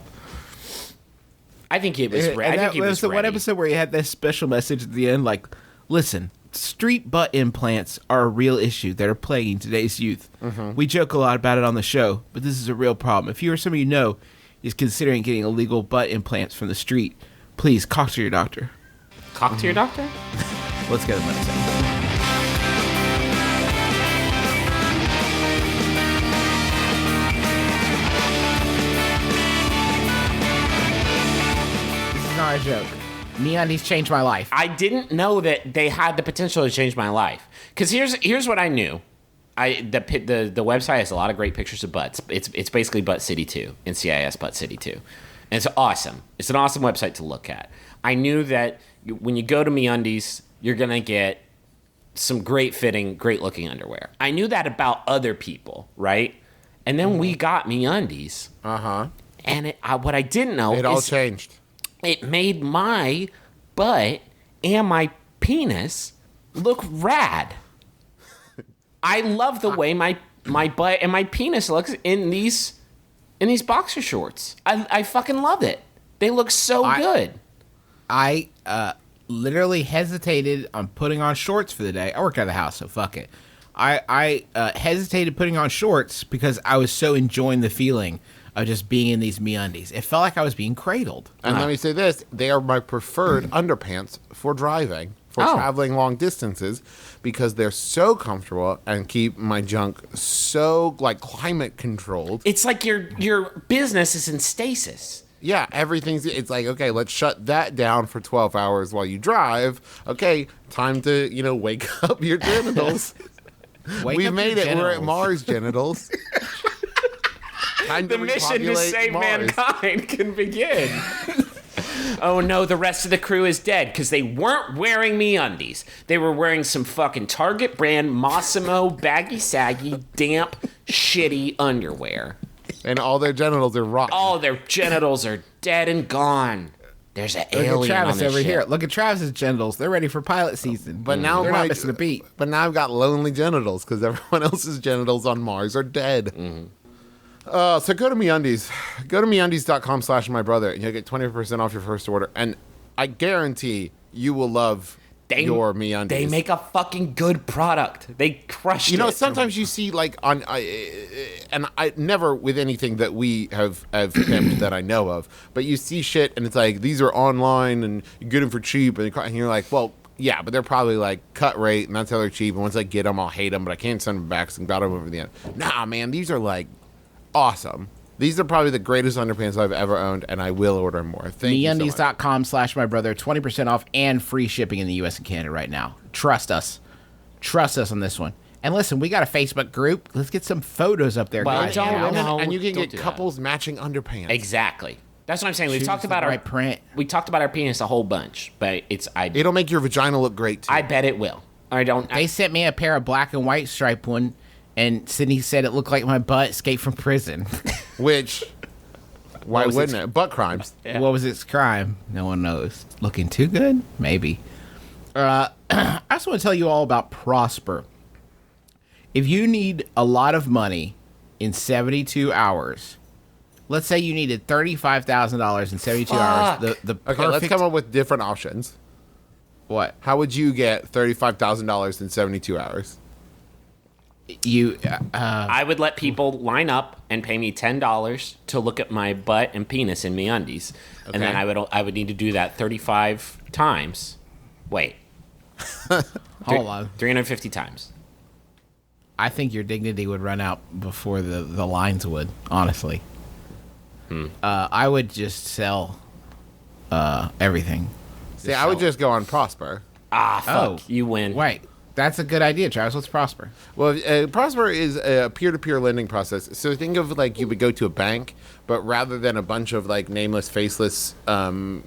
I think it was... I think he was the one ready. episode where he had this special message at the end, like, listen, street butt implants are a real issue that are plaguing today's youth. We joke a lot about it on the show, but this is a real problem. If you or somebody you know is considering getting illegal butt implants from the street, please talk to your doctor. Talk to your doctor? Let's get a minute. Not a joke. MeUndies changed my life. I didn't know that they had the potential to change my life. Because here's what I knew. The website has a lot of great pictures of butts. It's basically Butt City 2, NCIS Butt City 2. And it's awesome. It's an awesome website to look at. I knew that when you go to MeUndies, you're going to get some great fitting, great looking underwear. I knew that about other people, right? And then we got MeUndies. Uh-huh. And what I didn't know It all is changed. it made my butt and my penis look rad. I love the way my butt and my penis looks in these boxer shorts. I fucking love it. They look so good. I literally hesitated on putting on shorts for the day. I work out of the house, so fuck it. I hesitated putting on shorts because I was so enjoying the feeling of just being in these MeUndies. It felt like I was being cradled. And let me say this, they are my preferred underpants for driving, for traveling long distances, because they're so comfortable and keep my junk so, like, climate controlled. It's like your business is in stasis. Yeah, it's like, okay, let's shut that down for 12 hours while you drive. Okay, time to, wake up your genitals. We've made it. We're at Mars genitals. The mission to save mankind can begin. Oh no, the rest of the crew is dead because they weren't wearing MeUndies. They were wearing some fucking Target brand Mossimo baggy saggy damp shitty underwear. And all their genitals are rotten. All their genitals are dead and gone. There's an alien Look at Travis on this over ship. here. Look at Travis's genitals. They're ready for pilot season. But now they're not missing a beat. But now I've got lonely genitals because everyone else's genitals on Mars are dead. Mm-hmm. So go to MeUndies. Go to MeUndies.com/mybrother and you'll get 20% off your first order. And I guarantee you will love your MeUndies. They make a fucking good product. They crushed it. Sometimes you see like on, and I never with anything that we have pimped that I know of, but you see shit and it's like these are online and you get them for cheap and you're like, well, yeah, but they're probably like cut rate and that's how they're cheap. And once I get them, I'll hate them, but I can't send them back. So I got them over the end. Nah, man, these are like awesome. These are probably the greatest underpants I've ever owned, and I will order more. Thank you so much. MeUndies.com/mybrother, 20% off and free shipping in the U.S. and Canada right now. Trust us. Trust us on this one. And listen, we got a Facebook group. Let's get some photos up there, Well, guys. don't- no, and you can don't get do that. couples matching underpants. Exactly. That's what I'm saying. We've Choose talked the about right print. We talked about our penis a whole bunch, but It'll make your vagina look great too. I bet it will. I don't. They sent me a pair of black and white stripe one, and Sydney said it looked like my butt escaped from prison. Which, why was wouldn't it? Butt crimes. Yeah. What was its crime? No one knows. Looking too good? Maybe. I just want to tell you all about Prosper. If you need a lot of money in 72 hours, let's say you needed $35,000 in 72 hours. The Okay, perfect, let's come up with different options. What? How would you get $35,000 in 72 hours? You I would let people line up and pay me $10 to look at my butt and penis in MeUndies, and then Okay. I would need to do that 35 times. Wait, hold on. 350 times. I think your dignity would run out before the lines would, honestly. I would just sell everything. See, I would just go on Prosper. Ah, fuck. You win. Wait, that's a good idea, Travis. Let's Prosper. Well, Prosper is a peer-to-peer lending process. So think of like you would go to a bank, but rather than a bunch of like nameless, faceless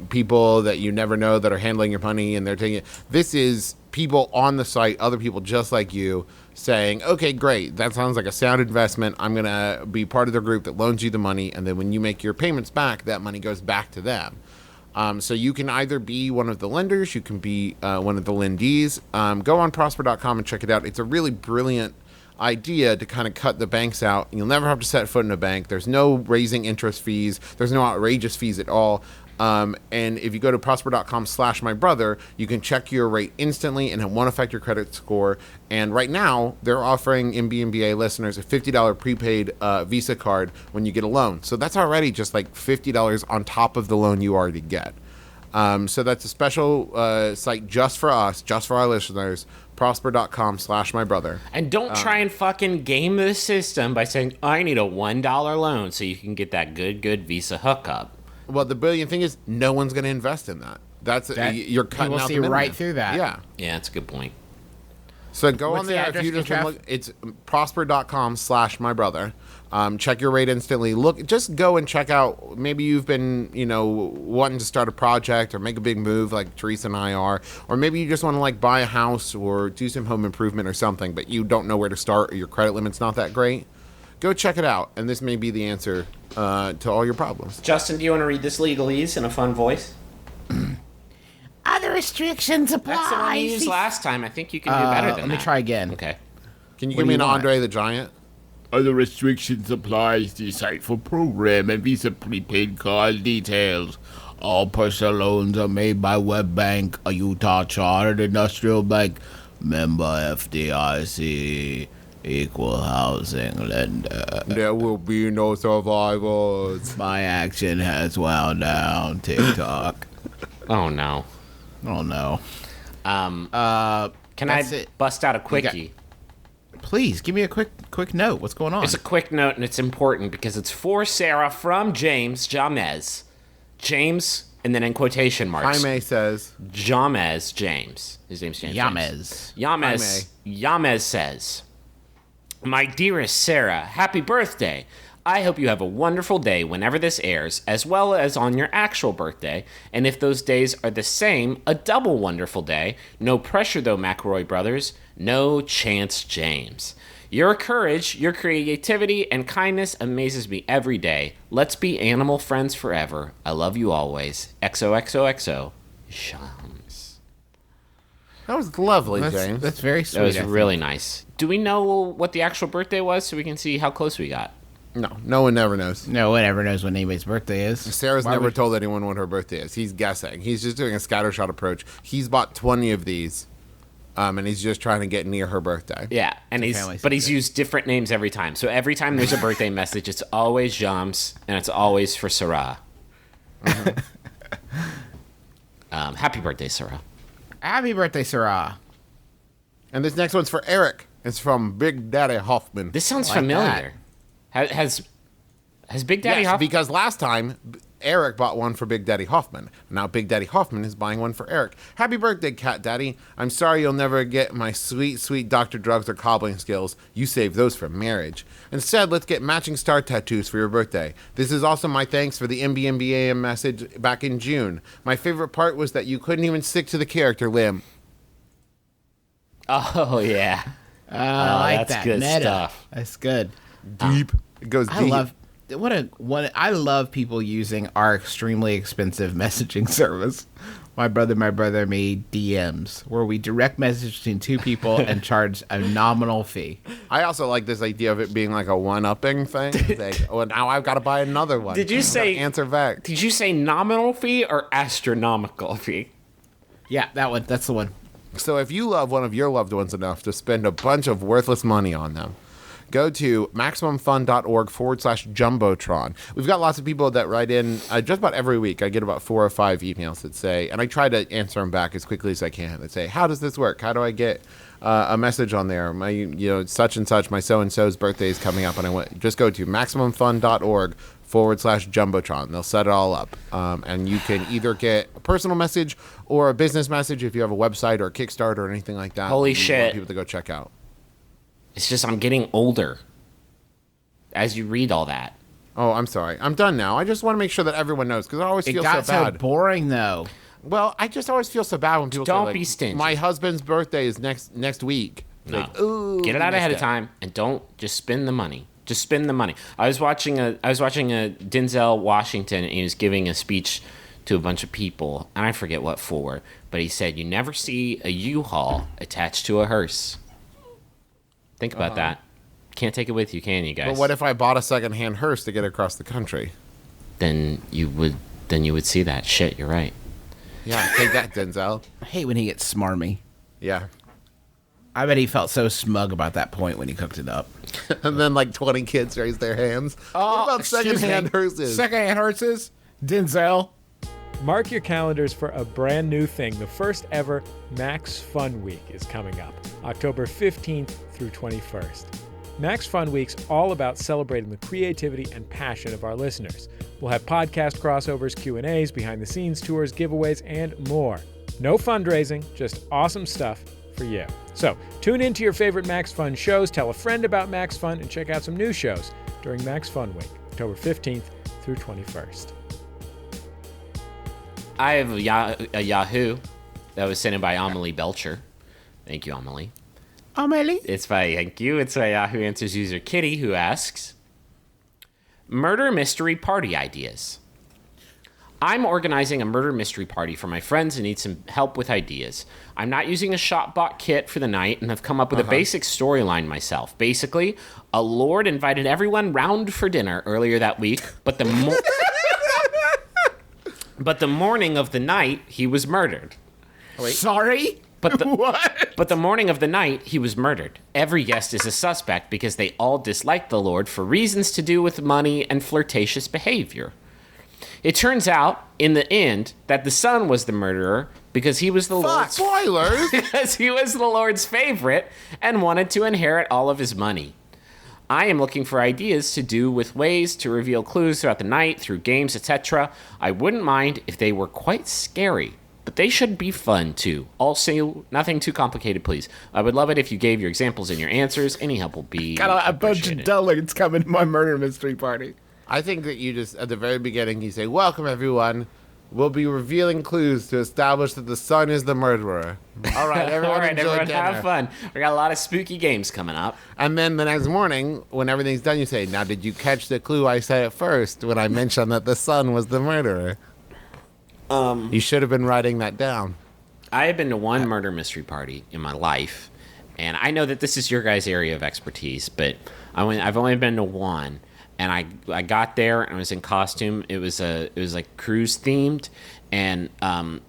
people that you never know that are handling your money and they're taking it. This is people on the site, other people just like you, saying, okay, great, that sounds like a sound investment. I'm going to be part of the group that loans you the money. And then when you make your payments back, that money goes back to them. So you can either be one of the lenders, you can be one of the lendees. Go on prosper.com and check it out. It's a really brilliant idea to kind of cut the banks out. You'll never have to set foot in a bank. There's no raising interest fees. There's no outrageous fees at all. And if you go to prosper.com/mybrother, you can check your rate instantly and it won't affect your credit score. And right now, they're offering MBMBA listeners a $50 prepaid Visa card when you get a loan. So that's already just like $50 on top of the loan you already get. So that's a special site just for us, just for our listeners, prosper.com/mybrother. And don't try and fucking game the system by saying, I need a $1 loan so you can get that good Visa hookup. Well, the brilliant thing is no one's going to invest in that. You're cutting out the see middleman. right through that. Yeah. Yeah, that's a good point. So go What's on the there. If address you again, just wanna Trav? look, it's prosper.com/mybrother. Check your rate instantly. Just go and check out. Maybe you've been, wanting to start a project or make a big move like Teresa and I are, or maybe you just want to like buy a house or do some home improvement or something, but you don't know where to start or your credit limit's not that great. Go check it out, and this may be the answer to all your problems. Justin, do you want to read this legalese in a fun voice? Other restrictions apply. That's the one you used last time. I think you can do better than that. Let me try again. Okay. Can you What give do me you an want? Andre the Giant? Other restrictions apply to the site for program and Visa prepaid card details. All personal loans are made by WebBank, a Utah chartered industrial bank, member FDIC, equal housing lender. There will be no survivors. My action has wound down. TikTok. Oh, no. Oh no. Can That's I it. bust out a quickie? Please give me a quick note. What's going on? It's a quick note, and it's important because it's for Sarah from James Jamez. James, and then in quotation marks. Jaime says, Jamez James. His name's James. Yamez. Yamez says, My dearest Sarah, happy birthday. I hope you have a wonderful day whenever this airs, as well as on your actual birthday. And if those days are the same, a double wonderful day. No pressure though, McElroy brothers. No chance, James. Your courage, your creativity, and kindness amazes me every day. Let's be animal friends forever. I love you always. XOXOXO. Shams. that was lovely, James. That's very sweet. That was I think. really nice. Do we know what the actual birthday was so we can see how close we got? No one ever knows. No one ever knows when anybody's birthday is. Sarah's Why never would- told anyone what her birthday is. He's guessing. He's just doing a scattershot approach. He's bought 20 of these, and he's just trying to get near her birthday. Yeah, and family he's secret. used different names every time. So every time there's a birthday message, it's always Jams, and it's always for Sarah. Happy birthday, Sarah. Happy birthday, Sarah. And this next one's for Eric. It's from Big Daddy Hoffman. This sounds Like familiar. Has Big Daddy Yes, Hoff? because last time Eric bought one for Big Daddy Hoffman. Now Big Daddy Hoffman is buying one for Eric. Happy birthday, Cat Daddy. I'm sorry you'll never get my sweet, sweet Dr. Drugs or cobbling skills. You saved those for marriage. Instead, let's get matching star tattoos for your birthday. This is also my thanks for the MBMBaM message back in June. My favorite part was that you couldn't even stick to the character limb. Oh yeah. I like that's that good meta. stuff. That's good. Deep. It goes deep. I love I love people using our extremely expensive messaging service. My brother, me DMs, where we direct message between two people and charge a nominal fee. I also like this idea of it being like a one-upping thing. Like, oh, now I've got to buy another one. Did you I've got to say- answer back? Did you say nominal fee or astronomical fee? Yeah, that one. That's the one. So if you love one of your loved ones enough to spend a bunch of worthless money on them, go to MaximumFun.org/Jumbotron. We've got lots of people that write in just about every week. I get about 4 or 5 emails that say, and I try to answer them back as quickly as I can, that say, how does this work? How do I get a message on there? My, such and such, my so-and-so's birthday is coming up, and I want just go to MaximumFun.org/Jumbotron. They'll set it all up. And you can either get a personal message or a business message if you have a website or a Kickstarter or anything like that. Holy You want shit. people to go check out. It's just I'm getting older as you read all that. Oh, I'm sorry. I'm done now. I just want to make sure that everyone knows because I always It feel got so so bad. boring though. Well, I just always feel so bad when people Don't say, like, be stingy. my husband's birthday is next week. No. Like, ooh, Get it you out ahead of missed it. time and don't just spend the money. Just spend the money. I was watching a Denzel Washington, and he was giving a speech to a bunch of people, and I forget what for, but he said, you never see a U-Haul attached to a hearse. Think about that. Can't take it with you, can you guys? But what if I bought a secondhand hearse to get across the country? Then you would see that. Shit, you're right. Yeah, take that, Denzel. I hate when he gets smarmy. Yeah. I bet he felt so smug about that point when he cooked it up. And then like 20 kids raise their hands. What about secondhand hearses? Secondhand hearses? Denzel? Mark your calendars for a brand new thing. The first ever Max Fun Week is coming up, October 15th through 21st. Max Fun Week's all about celebrating the creativity and passion of our listeners. We'll have podcast crossovers, Q&As, behind-the-scenes tours, giveaways, and more. No fundraising, just awesome stuff for you. So, tune into your favorite Max Fun shows, tell a friend about Max Fun, and check out some new shows during Max Fun Week, October 15th through 21st. I have a Yahoo that was sent in by Amelie Belcher. Thank you, Amelie. Amelie? It's by Yahoo Answers user Kitty, who asks, murder mystery party ideas. I'm organizing a murder mystery party for my friends and need some help with ideas. I'm not using a shot-bought kit for the night and have come up with a basic storyline myself. Basically, a lord invited everyone round for dinner earlier that week, but the morning of the night, he was murdered. Sorry? But the, What? But the morning of the night, he was murdered. Every guest is a suspect because they all dislike the Lord for reasons to do with money and flirtatious behavior. It turns out, in the end, that the son was the murderer because he was the Lord's Spoilers! because he was the Lord's favorite and wanted to inherit all of his money. I am looking for ideas to do with ways to reveal clues throughout the night, through games, etc. I wouldn't mind if they were quite scary, but they should be fun too. Also, nothing too complicated, please. I would love it if you gave your examples and your answers. Any help will be Got a bunch of appreciated. dullards coming to my murder mystery party. I think that you just, at the very beginning, you say, welcome everyone. We'll be revealing clues to establish that the son is the murderer. All right, everyone, All right, enjoy everyone, dinner. have fun. We got a lot of spooky games coming up. And then the next morning, when everything's done, you say, now did you catch the clue I said at first when I mentioned that the son was the murderer? You should have been writing that down. I have been to one murder mystery party in my life, and I know that this is your guys' area of expertise, but I've only been to one, and I got there and I was in costume. It was like cruise themed, and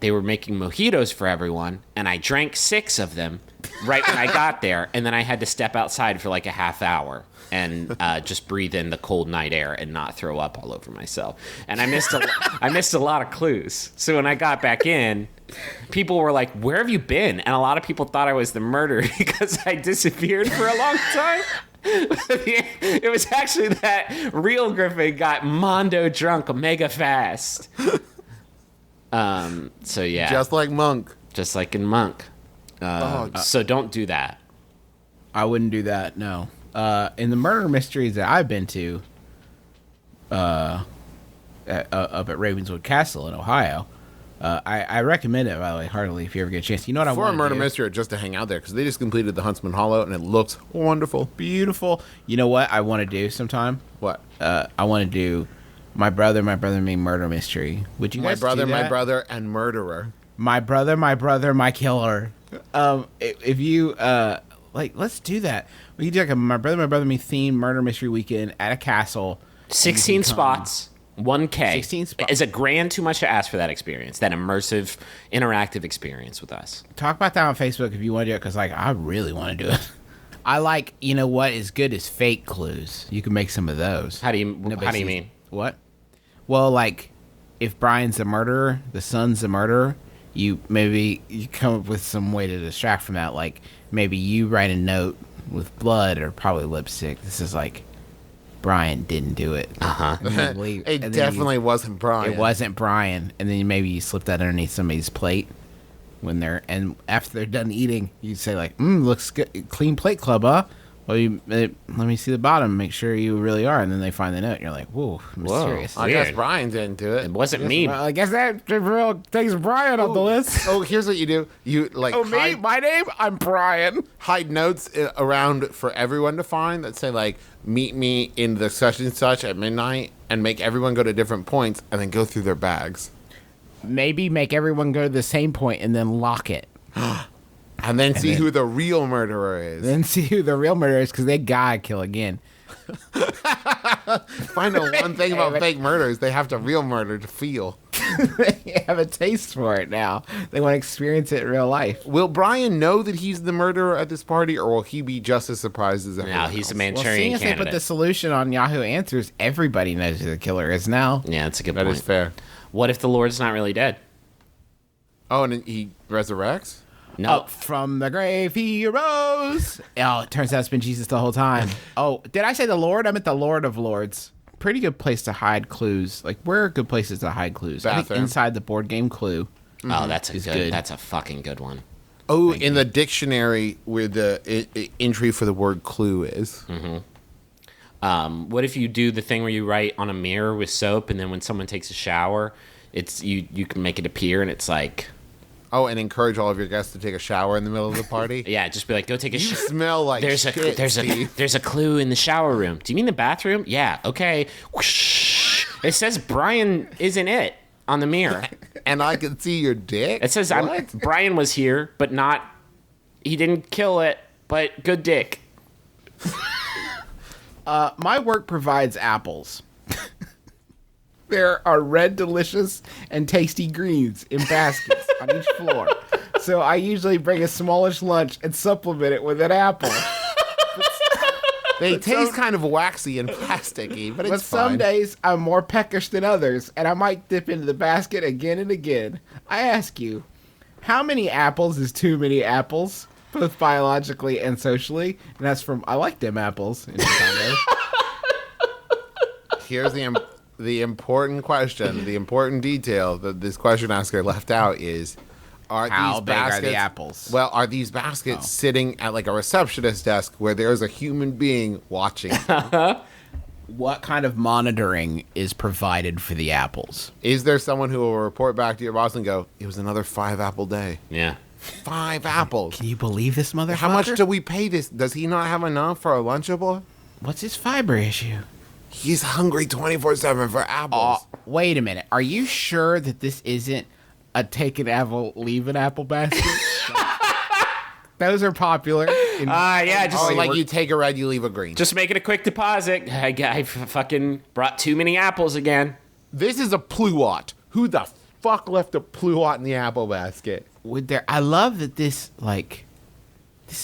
they were making mojitos for everyone, and I drank 6 of them right when I got there, and then I had to step outside for like a half hour and just breathe in the cold night air and not throw up all over myself. And I missed a lot of clues. So when I got back in, people were like, "Where have you been?" And a lot of people thought I was the murderer because I disappeared for a long time. It was actually that real Griffin got mondo drunk mega fast. So yeah, Just like Monk. just like in Monk. So don't do that. I wouldn't do that, no. In the murder mysteries that I've been to, up at Ravenswood Castle in Ohio, I recommend it, by the way, heartily, if you ever get a chance. You know what I For want a to murder do? mystery or just to hang out there, because they just completed the Huntsman Hollow, and it looks wonderful. Beautiful. You know what I want to do sometime? What? I want to do my brother, me murder mystery. Would you My guys brother, do my that? brother, and murderer. My brother, my killer. If you let's do that. We could do like a my brother, me themed murder mystery weekend at a castle. 16 spots, 1K. 16 spots. Is a grand too much to ask for that experience, that immersive, interactive experience with us? Talk about that on Facebook if you want to do it, because like I really want to do it. I like, you know what is good is fake clues. You can make some of those. How do you Nobody mean? What? Well, like, if Brian's the murderer, the son's the murderer, you come up with some way to distract from that. Like, maybe you write a note with blood or probably lipstick. This is like, Brian didn't do it. It definitely wasn't Brian. It wasn't Brian. And then maybe you slip that underneath somebody's plate and after they're done eating, you say like, looks good. Clean plate club, huh? Well, let me see the bottom, make sure you really are. And then they find the note and you're like, whoa, mysterious. I guess Brian didn't do it. It wasn't me. Well, I guess that real takes Brian on the list. Oh, here's what you do. You like Me? My name? I'm Brian. hide notes around for everyone to find that say like, meet me in the such and such at midnight, and make everyone go to different points and then go through their bags. Maybe make everyone go to the same point and then lock it. And then see who the real murderer is. Then see who the real murderer is, because they gotta kill again. Find out one thing about fake murders. They have to real murder to feel. They have a taste for it now. They want to experience it in real life. Will Brian know that he's the murderer at this party, or will he be just as surprised as everyone No, he's a else? Well, Manchurian seeing as they candidate. put the solution on Yahoo Answers, everybody knows who the killer is now. Yeah, that's a good That point. is fair. What if the Lord's not really dead? Oh, and he resurrects? No. Up from the grave he arose. Oh, it turns out it's been Jesus the whole time. Oh, did I say the Lord? I meant the Lord of Lords. Pretty good place to hide clues. Like, where are good places to hide clues? I think Bathroom. inside the board game Clue. Oh, that's a It's good. good. That's a fucking good one. Oh, in the dictionary where the entry for the word clue is. What if you do the thing where you write on a mirror with soap, and then when someone takes a shower, it's you can make it appear, and it's like, Oh, and encourage all of your guests to take a shower in the middle of the party? yeah, just be like, go take a You shower. smell like There's shit, Steve. a clue in the shower room. Do you mean the bathroom? Yeah. Okay. Whoosh. It says Brian isn't it on the mirror. And I can see your dick? It says What? Brian was here, but not. He didn't kill it, but good dick. My work provides apples. There are red, delicious, and tasty greens in baskets on each floor. So I usually bring a smallish lunch and supplement it with an apple. They taste kind of waxy and plasticky, but But it's some fine. days I'm more peckish than others, and I might dip into the basket again and again. I ask you, how many apples is too many apples, both biologically and socially? And that's from I Like Them Apples in Chicago. Here's the important question, the important detail that this question asker left out is, are How these big are baskets, the apples? Well, are these baskets sitting at like a receptionist desk where there's a human being watching? What kind of monitoring is provided for the apples? Is there someone who will report back to your boss and go, it was another 5-apple day? Yeah. 5 apples. Can you believe this motherfucker? How much do we pay this? Does he not have enough for a Lunchable? What's his fiber issue? He's hungry 24/7 for apples. Wait a minute. Are you sure that this isn't a take an apple, leave an apple basket? Those are popular. Yeah, just Oh, like you take a red, you leave a green. just make it a quick deposit. I fucking brought too many apples again. This is a pluot. Who the fuck left a pluot in the apple basket? Would there? I love that this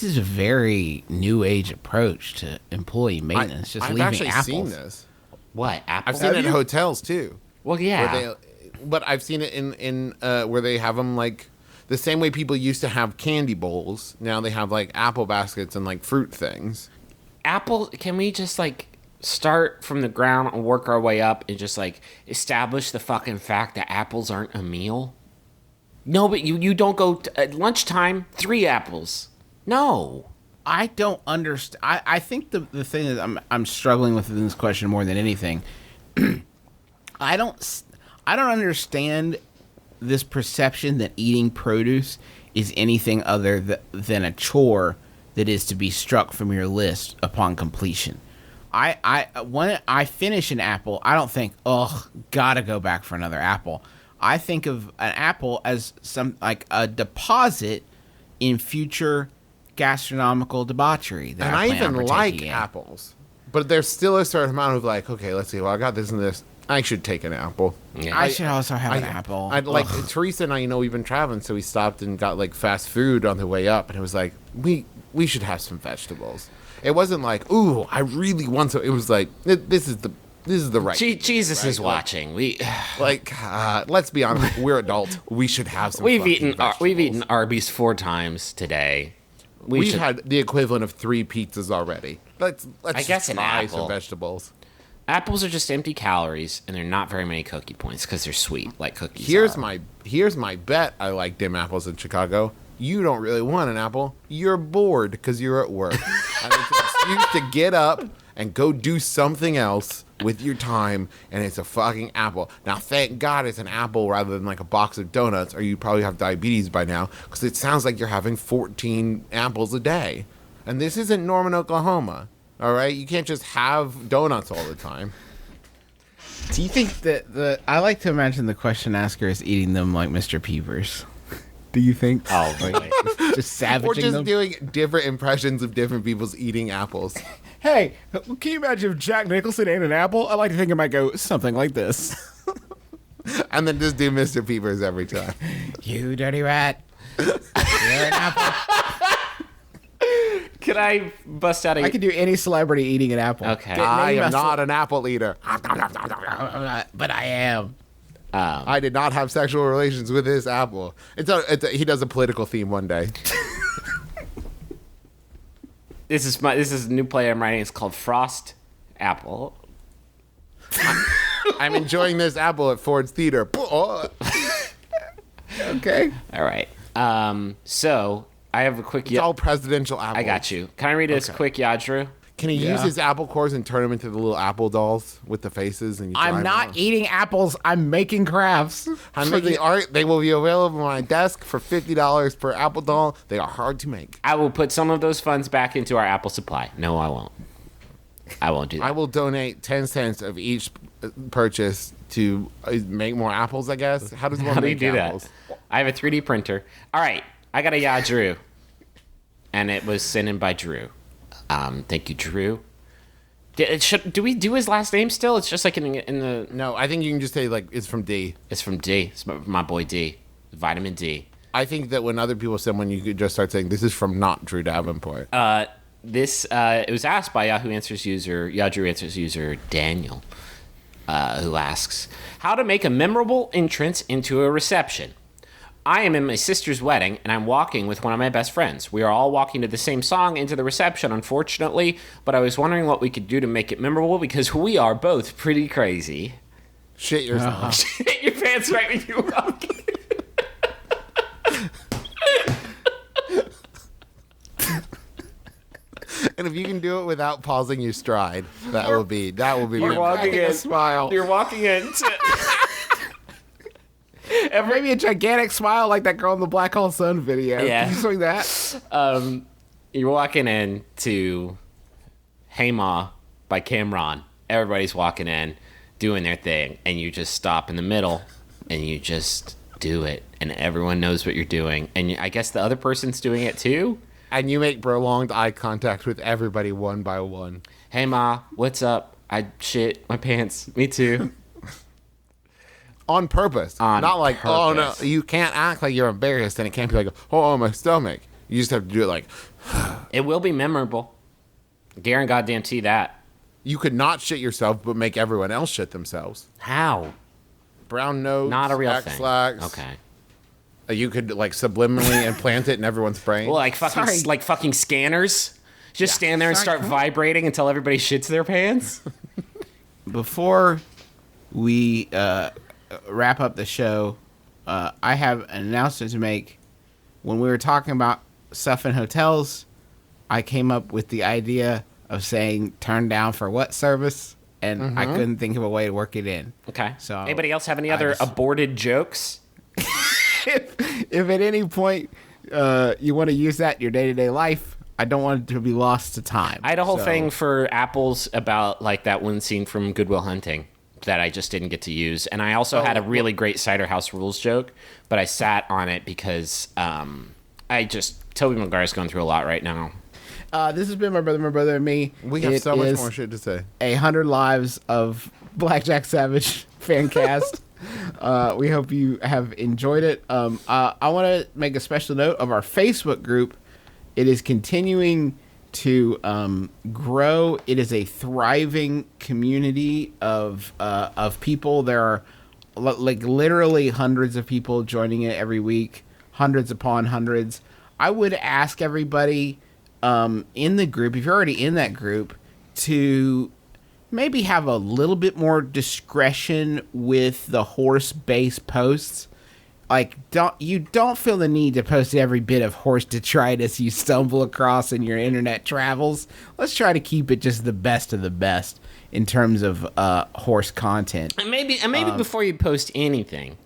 is a very new age approach to employee maintenance. Just I've leaving actually apples. seen this. What apples? I've seen it in hotels too. Well, yeah. Where but I've seen it in where they have them like the same way people used to have candy bowls. Now they have like apple baskets and like fruit things. Apple. Can we just like start from the ground and work our way up and just like establish the fucking fact that apples aren't a meal? No, but you don't go at lunchtime. 3 apples. No. I don't understand. I think the thing that I'm struggling with in this question more than anything, I don't understand this perception that eating produce is anything other than a chore that is to be struck from your list upon completion. When I finish an apple, I don't think, oh, gotta go back for another apple. I think of an apple as some like a deposit in future gastronomical debauchery. That And I plan on even partaking like in. apples. But there's still a certain amount of like, okay, let's see. Well, I got this and this. I should take an apple. Yeah. I should also have an apple. I'd like Ugh. Teresa and I, we've been traveling, so we stopped and got like fast food on the way up, and it was like we we should have some vegetables. It wasn't like, ooh, I really want some. It was like, this is the right. Jesus right? is watching. Let's be honest. We're adults. We should have some. We've fucking eaten vegetables. Arby's 4 times today. We've had the equivalent of 3 pizzas already. Let's I guess an try apple. some vegetables. Apples are just empty calories, and they're not very many cookie points because they're sweet, like cookies. Here's are. my bet. I like dim apples in Chicago. You don't really want an apple. You're bored because you're at work. And it's an excuse to get up and go do something else with your time, and it's a fucking apple. Now, thank God it's an apple rather than like a box of donuts, or you probably have diabetes by now, because it sounds like you're having 14 apples a day. And this isn't Norman, Oklahoma. All right? You can't just have donuts all the time. Do you think that I like to imagine the question asker is eating them like Mr. Peepers? Do you think? Oh, boy. Just savaging Or just them? doing different impressions of different people's eating apples. Hey, can you imagine if Jack Nicholson ate an apple? I like to think it might go something like this. And then just do Mr. Peepers every time. You dirty rat. You're an apple. Could I bust out a... I could do any celebrity eating an apple. Okay. I Name am a not an apple eater. but I am. I did not have sexual relations with this apple. He does a political theme one day. This is a new play I'm writing. It's called Frost Apple. I'm enjoying this apple at Ford's Theater. Okay. All right. So I have a quick... It's all presidential apples. I got you. Can I read this quick Yadru? Can he use his apple cores and turn them into the little apple dolls with the faces? And you I'm drive not them? eating apples. I'm making crafts. I'm making art. They will be available on my desk for $50 per apple doll. They are hard to make. I will put some of those funds back into our apple supply. No, I won't. I won't do that. I will donate 10 cents of each purchase to make more apples, I guess. How does one How do you make do apples? that? I have a 3D printer. All right. I got a Yadru. And it was sent in by Drew. Thank you, Drew. Do we do his last name still? It's just like in the... No, I think you can just say, like, it's from D. It's from D. It's my boy D. Vitamin D. I think that when other people send one, you could just start saying, this is from not Drew Davenport. It was asked by Yahoo Answers user, Yadru Answers user Daniel, who asks, how to make a memorable entrance into a reception. I am in my sister's wedding, and I'm walking with one of my best friends. We are all walking to the same song into the reception, unfortunately, but I was wondering what we could do to make it memorable because we are both pretty crazy. Shit yourself. Shit your pants right when you walk. And if you can do it without pausing your stride, that will be You're memorable. walking in. Smile. You're walking in. Maybe a gigantic smile like that girl in the Black Hole Sun video. Yeah. Can you swing that? You're walking in to Hey Ma by Cameron. Everybody's walking in, doing their thing, and you just stop in the middle, and you just do it, and everyone knows what you're doing. And I guess the other person's doing it too? And you make prolonged eye contact with everybody one by one. Hey Ma, what's up? I shit my pants. Me too. On purpose. On Not like, oh purpose. no, you can't act like you're embarrassed, and it can't be like, oh, my stomach. You just have to do it like, It will be memorable. Garen goddamn T that. you could not shit yourself, but make everyone else shit themselves. How? Brown nose, Not a real thing. X-lax. Okay. You could like subliminally implant it in everyone's brain. Well, like fucking scanners. Just stand there and start vibrating until everybody shits their pants. Before we wrap up the show, I have an announcement to make. When we were talking about stuff in hotels, I came up with the idea of saying "turn down for what service," and I couldn't think of a way to work it in. Okay. So anybody else have any other aborted jokes? If at any point you want to use that in your day-to-day life, I don't want it to be lost to time. I had a whole So- thing for apples about like that one scene from Good Will Hunting that I just didn't get to use, and I also had a really great Cider House Rules joke, but I sat on it because Toby Maguire's going through a lot right now. This has been my brother, and me. we have It so much is more shit to say. 100 lives of Blackjack Savage fan cast. We hope you have enjoyed it. I want to make a special note of our Facebook group. It is continuing to grow. It is a thriving community of people. There are like literally hundreds of people joining it every week, hundreds upon hundreds. I would ask everybody in the group, if you're already in that group, to maybe have a little bit more discretion with the horse-based posts. Like, don't feel the need to post every bit of horse detritus you stumble across in your internet travels. Let's try to keep it just the best of the best in terms of horse content. And maybe before you post anything,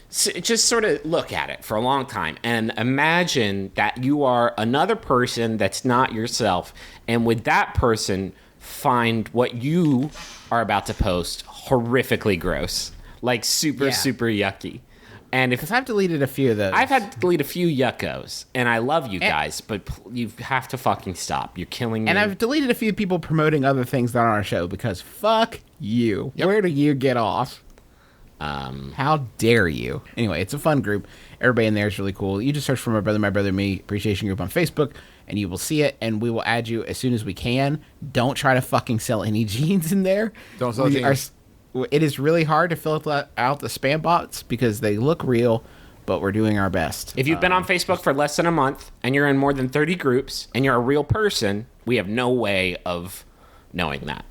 just sort of look at it for a long time and imagine that you are another person that's not yourself, and with that person, find what you are about to post horrifically gross, like super yucky. And if Because I've deleted a few of those. I've had to delete a few yuckos, and I love you guys, but you have to fucking stop. You're killing me. And I've deleted a few people promoting other things that are on our show because fuck you. Yep. Where do you get off? How dare you? Anyway, it's a fun group. Everybody in there is really cool. You just search for My Brother, Me Appreciation Group on Facebook, and you will see it, and we will add you as soon as we can. Don't try to fucking sell any jeans in there. Don't sell jeans. It is really hard to fill out the spam bots because they look real, but we're doing our best. If you've been on Facebook for less than a month, and you're in more than 30 groups, and you're a real person, we have no way of knowing that.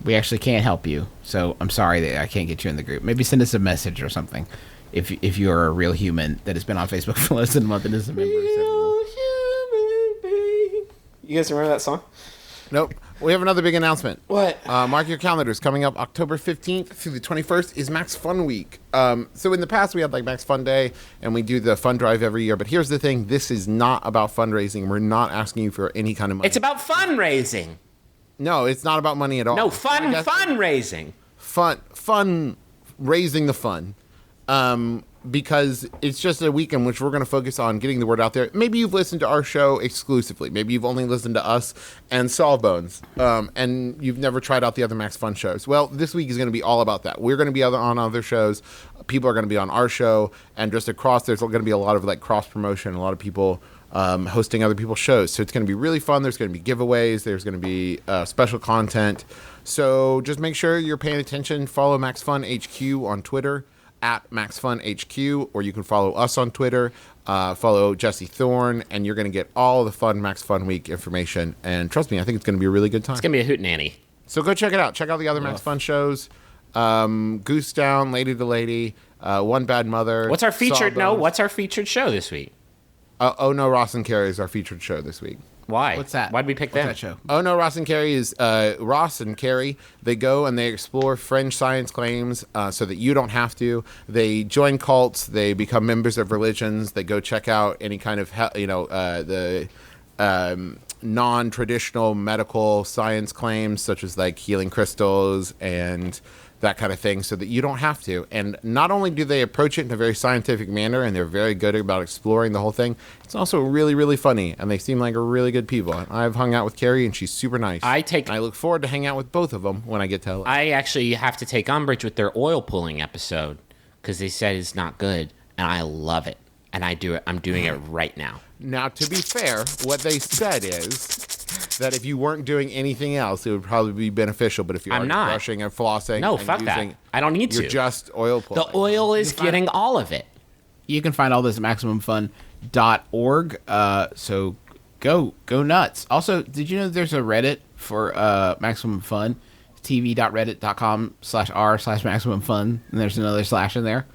We actually can't help you, so I'm sorry that I can't get you in the group. Maybe send us a message or something if you're a real human that has been on Facebook for less than a month and is a member of several. You guys remember that song? Nope. We have another big announcement. What? Mark your calendars. Coming up October 15th through the 21st is Max Fun Week. So in the past, we had like Max Fun Day, and we do the fund drive every year. But here's the thing. This is not about fundraising. We're not asking you for any kind of money. It's about fundraising. No, it's not about money at all. No, fundraising. Fun, raising the fun. Because it's just a week in which we're going to focus on getting the word out there. Maybe you've listened to our show exclusively. Maybe you've only listened to us and Sawbones, and you've never tried out the other Max Fun shows. Well, this week is going to be all about that. We're going to be on other shows. People are going to be on our show, and just across, there's going to be a lot of like cross promotion, a lot of people hosting other people's shows. So it's going to be really fun. There's going to be giveaways. There's going to be special content. So just make sure you're paying attention. Follow Max Fun HQ on Twitter at MaxFunHQ, or you can follow us on Twitter. Follow Jesse Thorne, and you're going to get all the fun Max Fun Week information. And trust me, I think it's going to be a really good time. It's going to be a hootenanny. So go check it out. Check out the other Max Fun shows. Goose Down, Lady to Lady, One Bad Mother. What's our featured? Sawbones. No, what's our featured show this week? Oh No, Ross and Carrie is our featured show this week. Why? What's that? Why'd we pick them? That show? Oh No, Ross and Carrie is Ross and Carrie. They go and they explore fringe science claims so that you don't have to. They join cults. They become members of religions. They go check out any kind of the non-traditional medical science claims, such as like healing crystals and that kind of thing, so that you don't have to. And not only do they approach it in a very scientific manner, and they're very good about exploring the whole thing, it's also really, really funny, and they seem like really good people. And I've hung out with Carrie, and she's super nice. And I look forward to hanging out with both of them when I get to LA. I actually have to take umbrage with their oil pulling episode because they said it's not good, and I love it, and I do it. I'm doing it right now. Now, to be fair, what they said is that if you weren't doing anything else, it would probably be beneficial. But if you're not brushing and flossing, No, and fuck using, that. I don't need to. You're just oil pulling. The oil is getting all of it. You can find all this at MaximumFun.org. So go nuts. Also, did you know there's a Reddit for Maximum Fun? tv.reddit.com/r/MaximumFun. And there's another slash in there.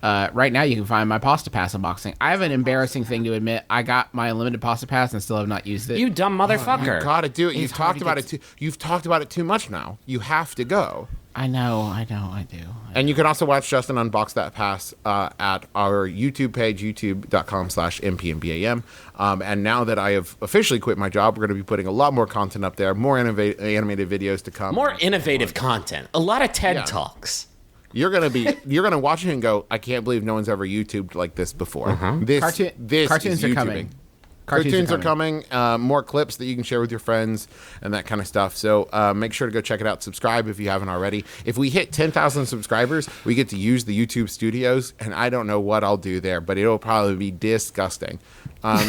Right now, you can find my Pasta Pass unboxing. I have an embarrassing thing to admit. I got my unlimited Pasta Pass and still have not used it. You dumb motherfucker. You gotta do it. You've It's hard talked to about get it too. You've talked about it too much now. You have to go. I know, I do. And you can also watch Justin unbox that pass at our YouTube page, youtube.com/MBMBaM. And now that I have officially quit my job, we're going to be putting a lot more content up there, more animated videos to come. More innovative content. A lot of TED Talks. You're gonna watch it and go, I can't believe no one's ever YouTubed like this before. This Cartoons is are YouTubing. coming. Cartoons are coming. More clips that you can share with your friends and that kind of stuff. So make sure to go check it out. Subscribe if you haven't already. If we hit 10,000 subscribers, we get to use the YouTube studios, and I don't know what I'll do there, but it'll probably be disgusting.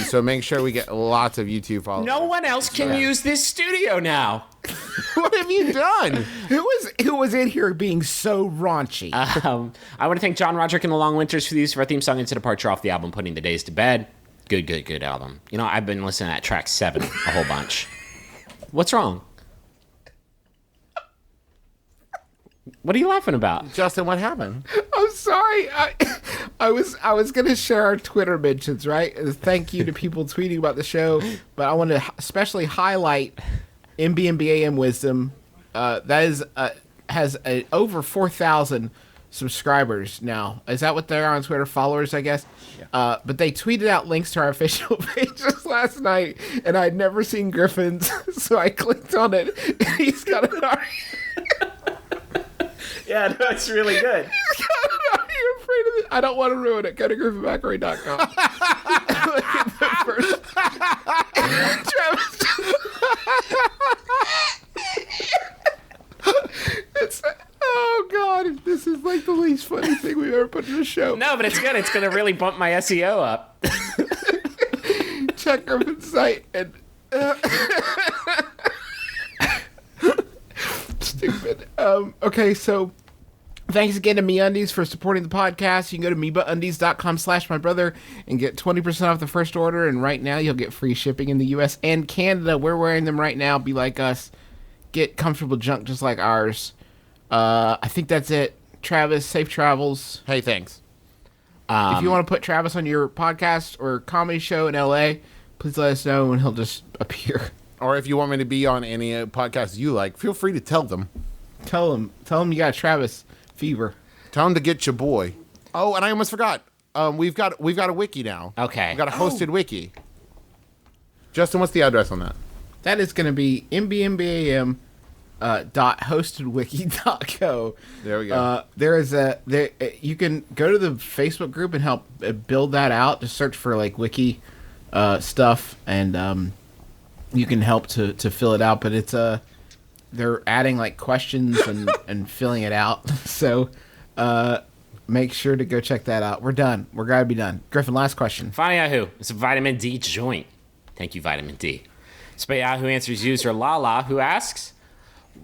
So make sure we get lots of YouTube followers. No one else can use this studio now. What have you done? Who was in here being so raunchy? I want to thank John Roderick and the Long Winters for the use of our theme song Into Departure off the album Putting the Days to Bed. Good album. You know, I've been listening to that track 7 a whole bunch. What's wrong? What are you laughing about? Justin, what happened? I'm sorry. I was gonna share our Twitter mentions, right? Thank you to people tweeting about the show, but I want to especially highlight MBMBaM Wisdom. That has over 4,000 subscribers now. Is that what they are on Twitter? Followers, I guess. Yeah. But they tweeted out links to our official pages last night, and I'd never seen Griffin's, so I clicked on it. And he's got an Yeah, no, it's really good. He's got an Are You Afraid of It? I don't want to ruin it. Go to griffinmcroy.com. Look at the first. Travis. It's. Oh God, this is like the least funny thing we've ever put in a show. No, but it's good. It's going to really bump my SEO up. Check Griffin's site and. Stupid. Okay, so thanks again to MeUndies for supporting the podcast. You can go to mebaundies.com/mybrother and get 20% off the first order. And right now, you'll get free shipping in the U.S. and Canada. We're wearing them right now. Be like us. Get comfortable junk just like ours. I think that's it. Travis, safe travels. Hey, thanks. If you want to put Travis on your podcast or comedy show in L.A., please let us know and he'll just appear. Or if you want me to be on any podcast you like, feel free to tell them. Tell them you got Travis fever. Tell them to get your boy. Oh, and I almost forgot. We've got a wiki now. Okay. We've got a hosted wiki. Justin, what's the address on that? That is going to be MBMBaM .hostedwiki.co. There we go. You can go to the Facebook group and help build that out. Just search for like wiki stuff, and you can help to fill it out. But it's they're adding like questions and filling it out. So make sure to go check that out. We're done. We're gotta be done. Griffin, last question. Final Yahoo. It's a vitamin D joint. Thank you, vitamin D. Spay Yahoo answers user Lala, who asks,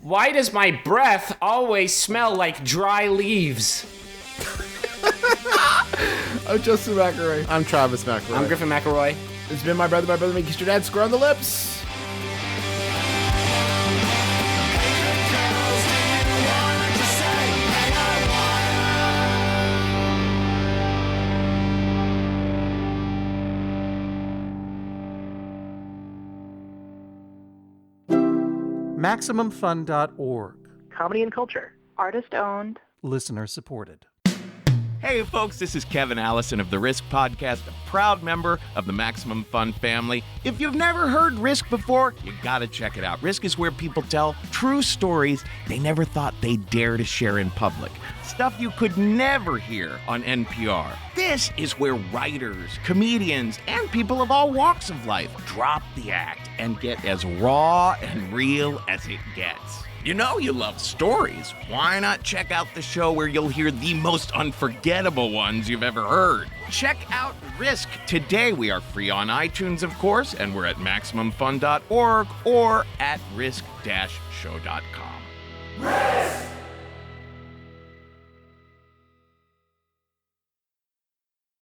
why does my breath always smell like dry leaves? I'm Justin McElroy. I'm Travis McElroy. I'm Griffin McElroy. It's been my brother makes your dad square on the lips. MaximumFun.org. Comedy and culture. Artist owned. Listener supported. Hey folks, this is Kevin Allison of the Risk Podcast, a proud member of the Maximum Fun family. If you've never heard Risk before, you gotta check it out. Risk is where people tell true stories they never thought they'd dare to share in public. Stuff you could never hear on NPR. This is where writers, comedians, and people of all walks of life drop the act and get as raw and real as it gets. You know you love stories. Why not check out the show where you'll hear the most unforgettable ones you've ever heard? Check out Risk today. We are free on iTunes, of course, and we're at MaximumFun.org or at risk-show.com.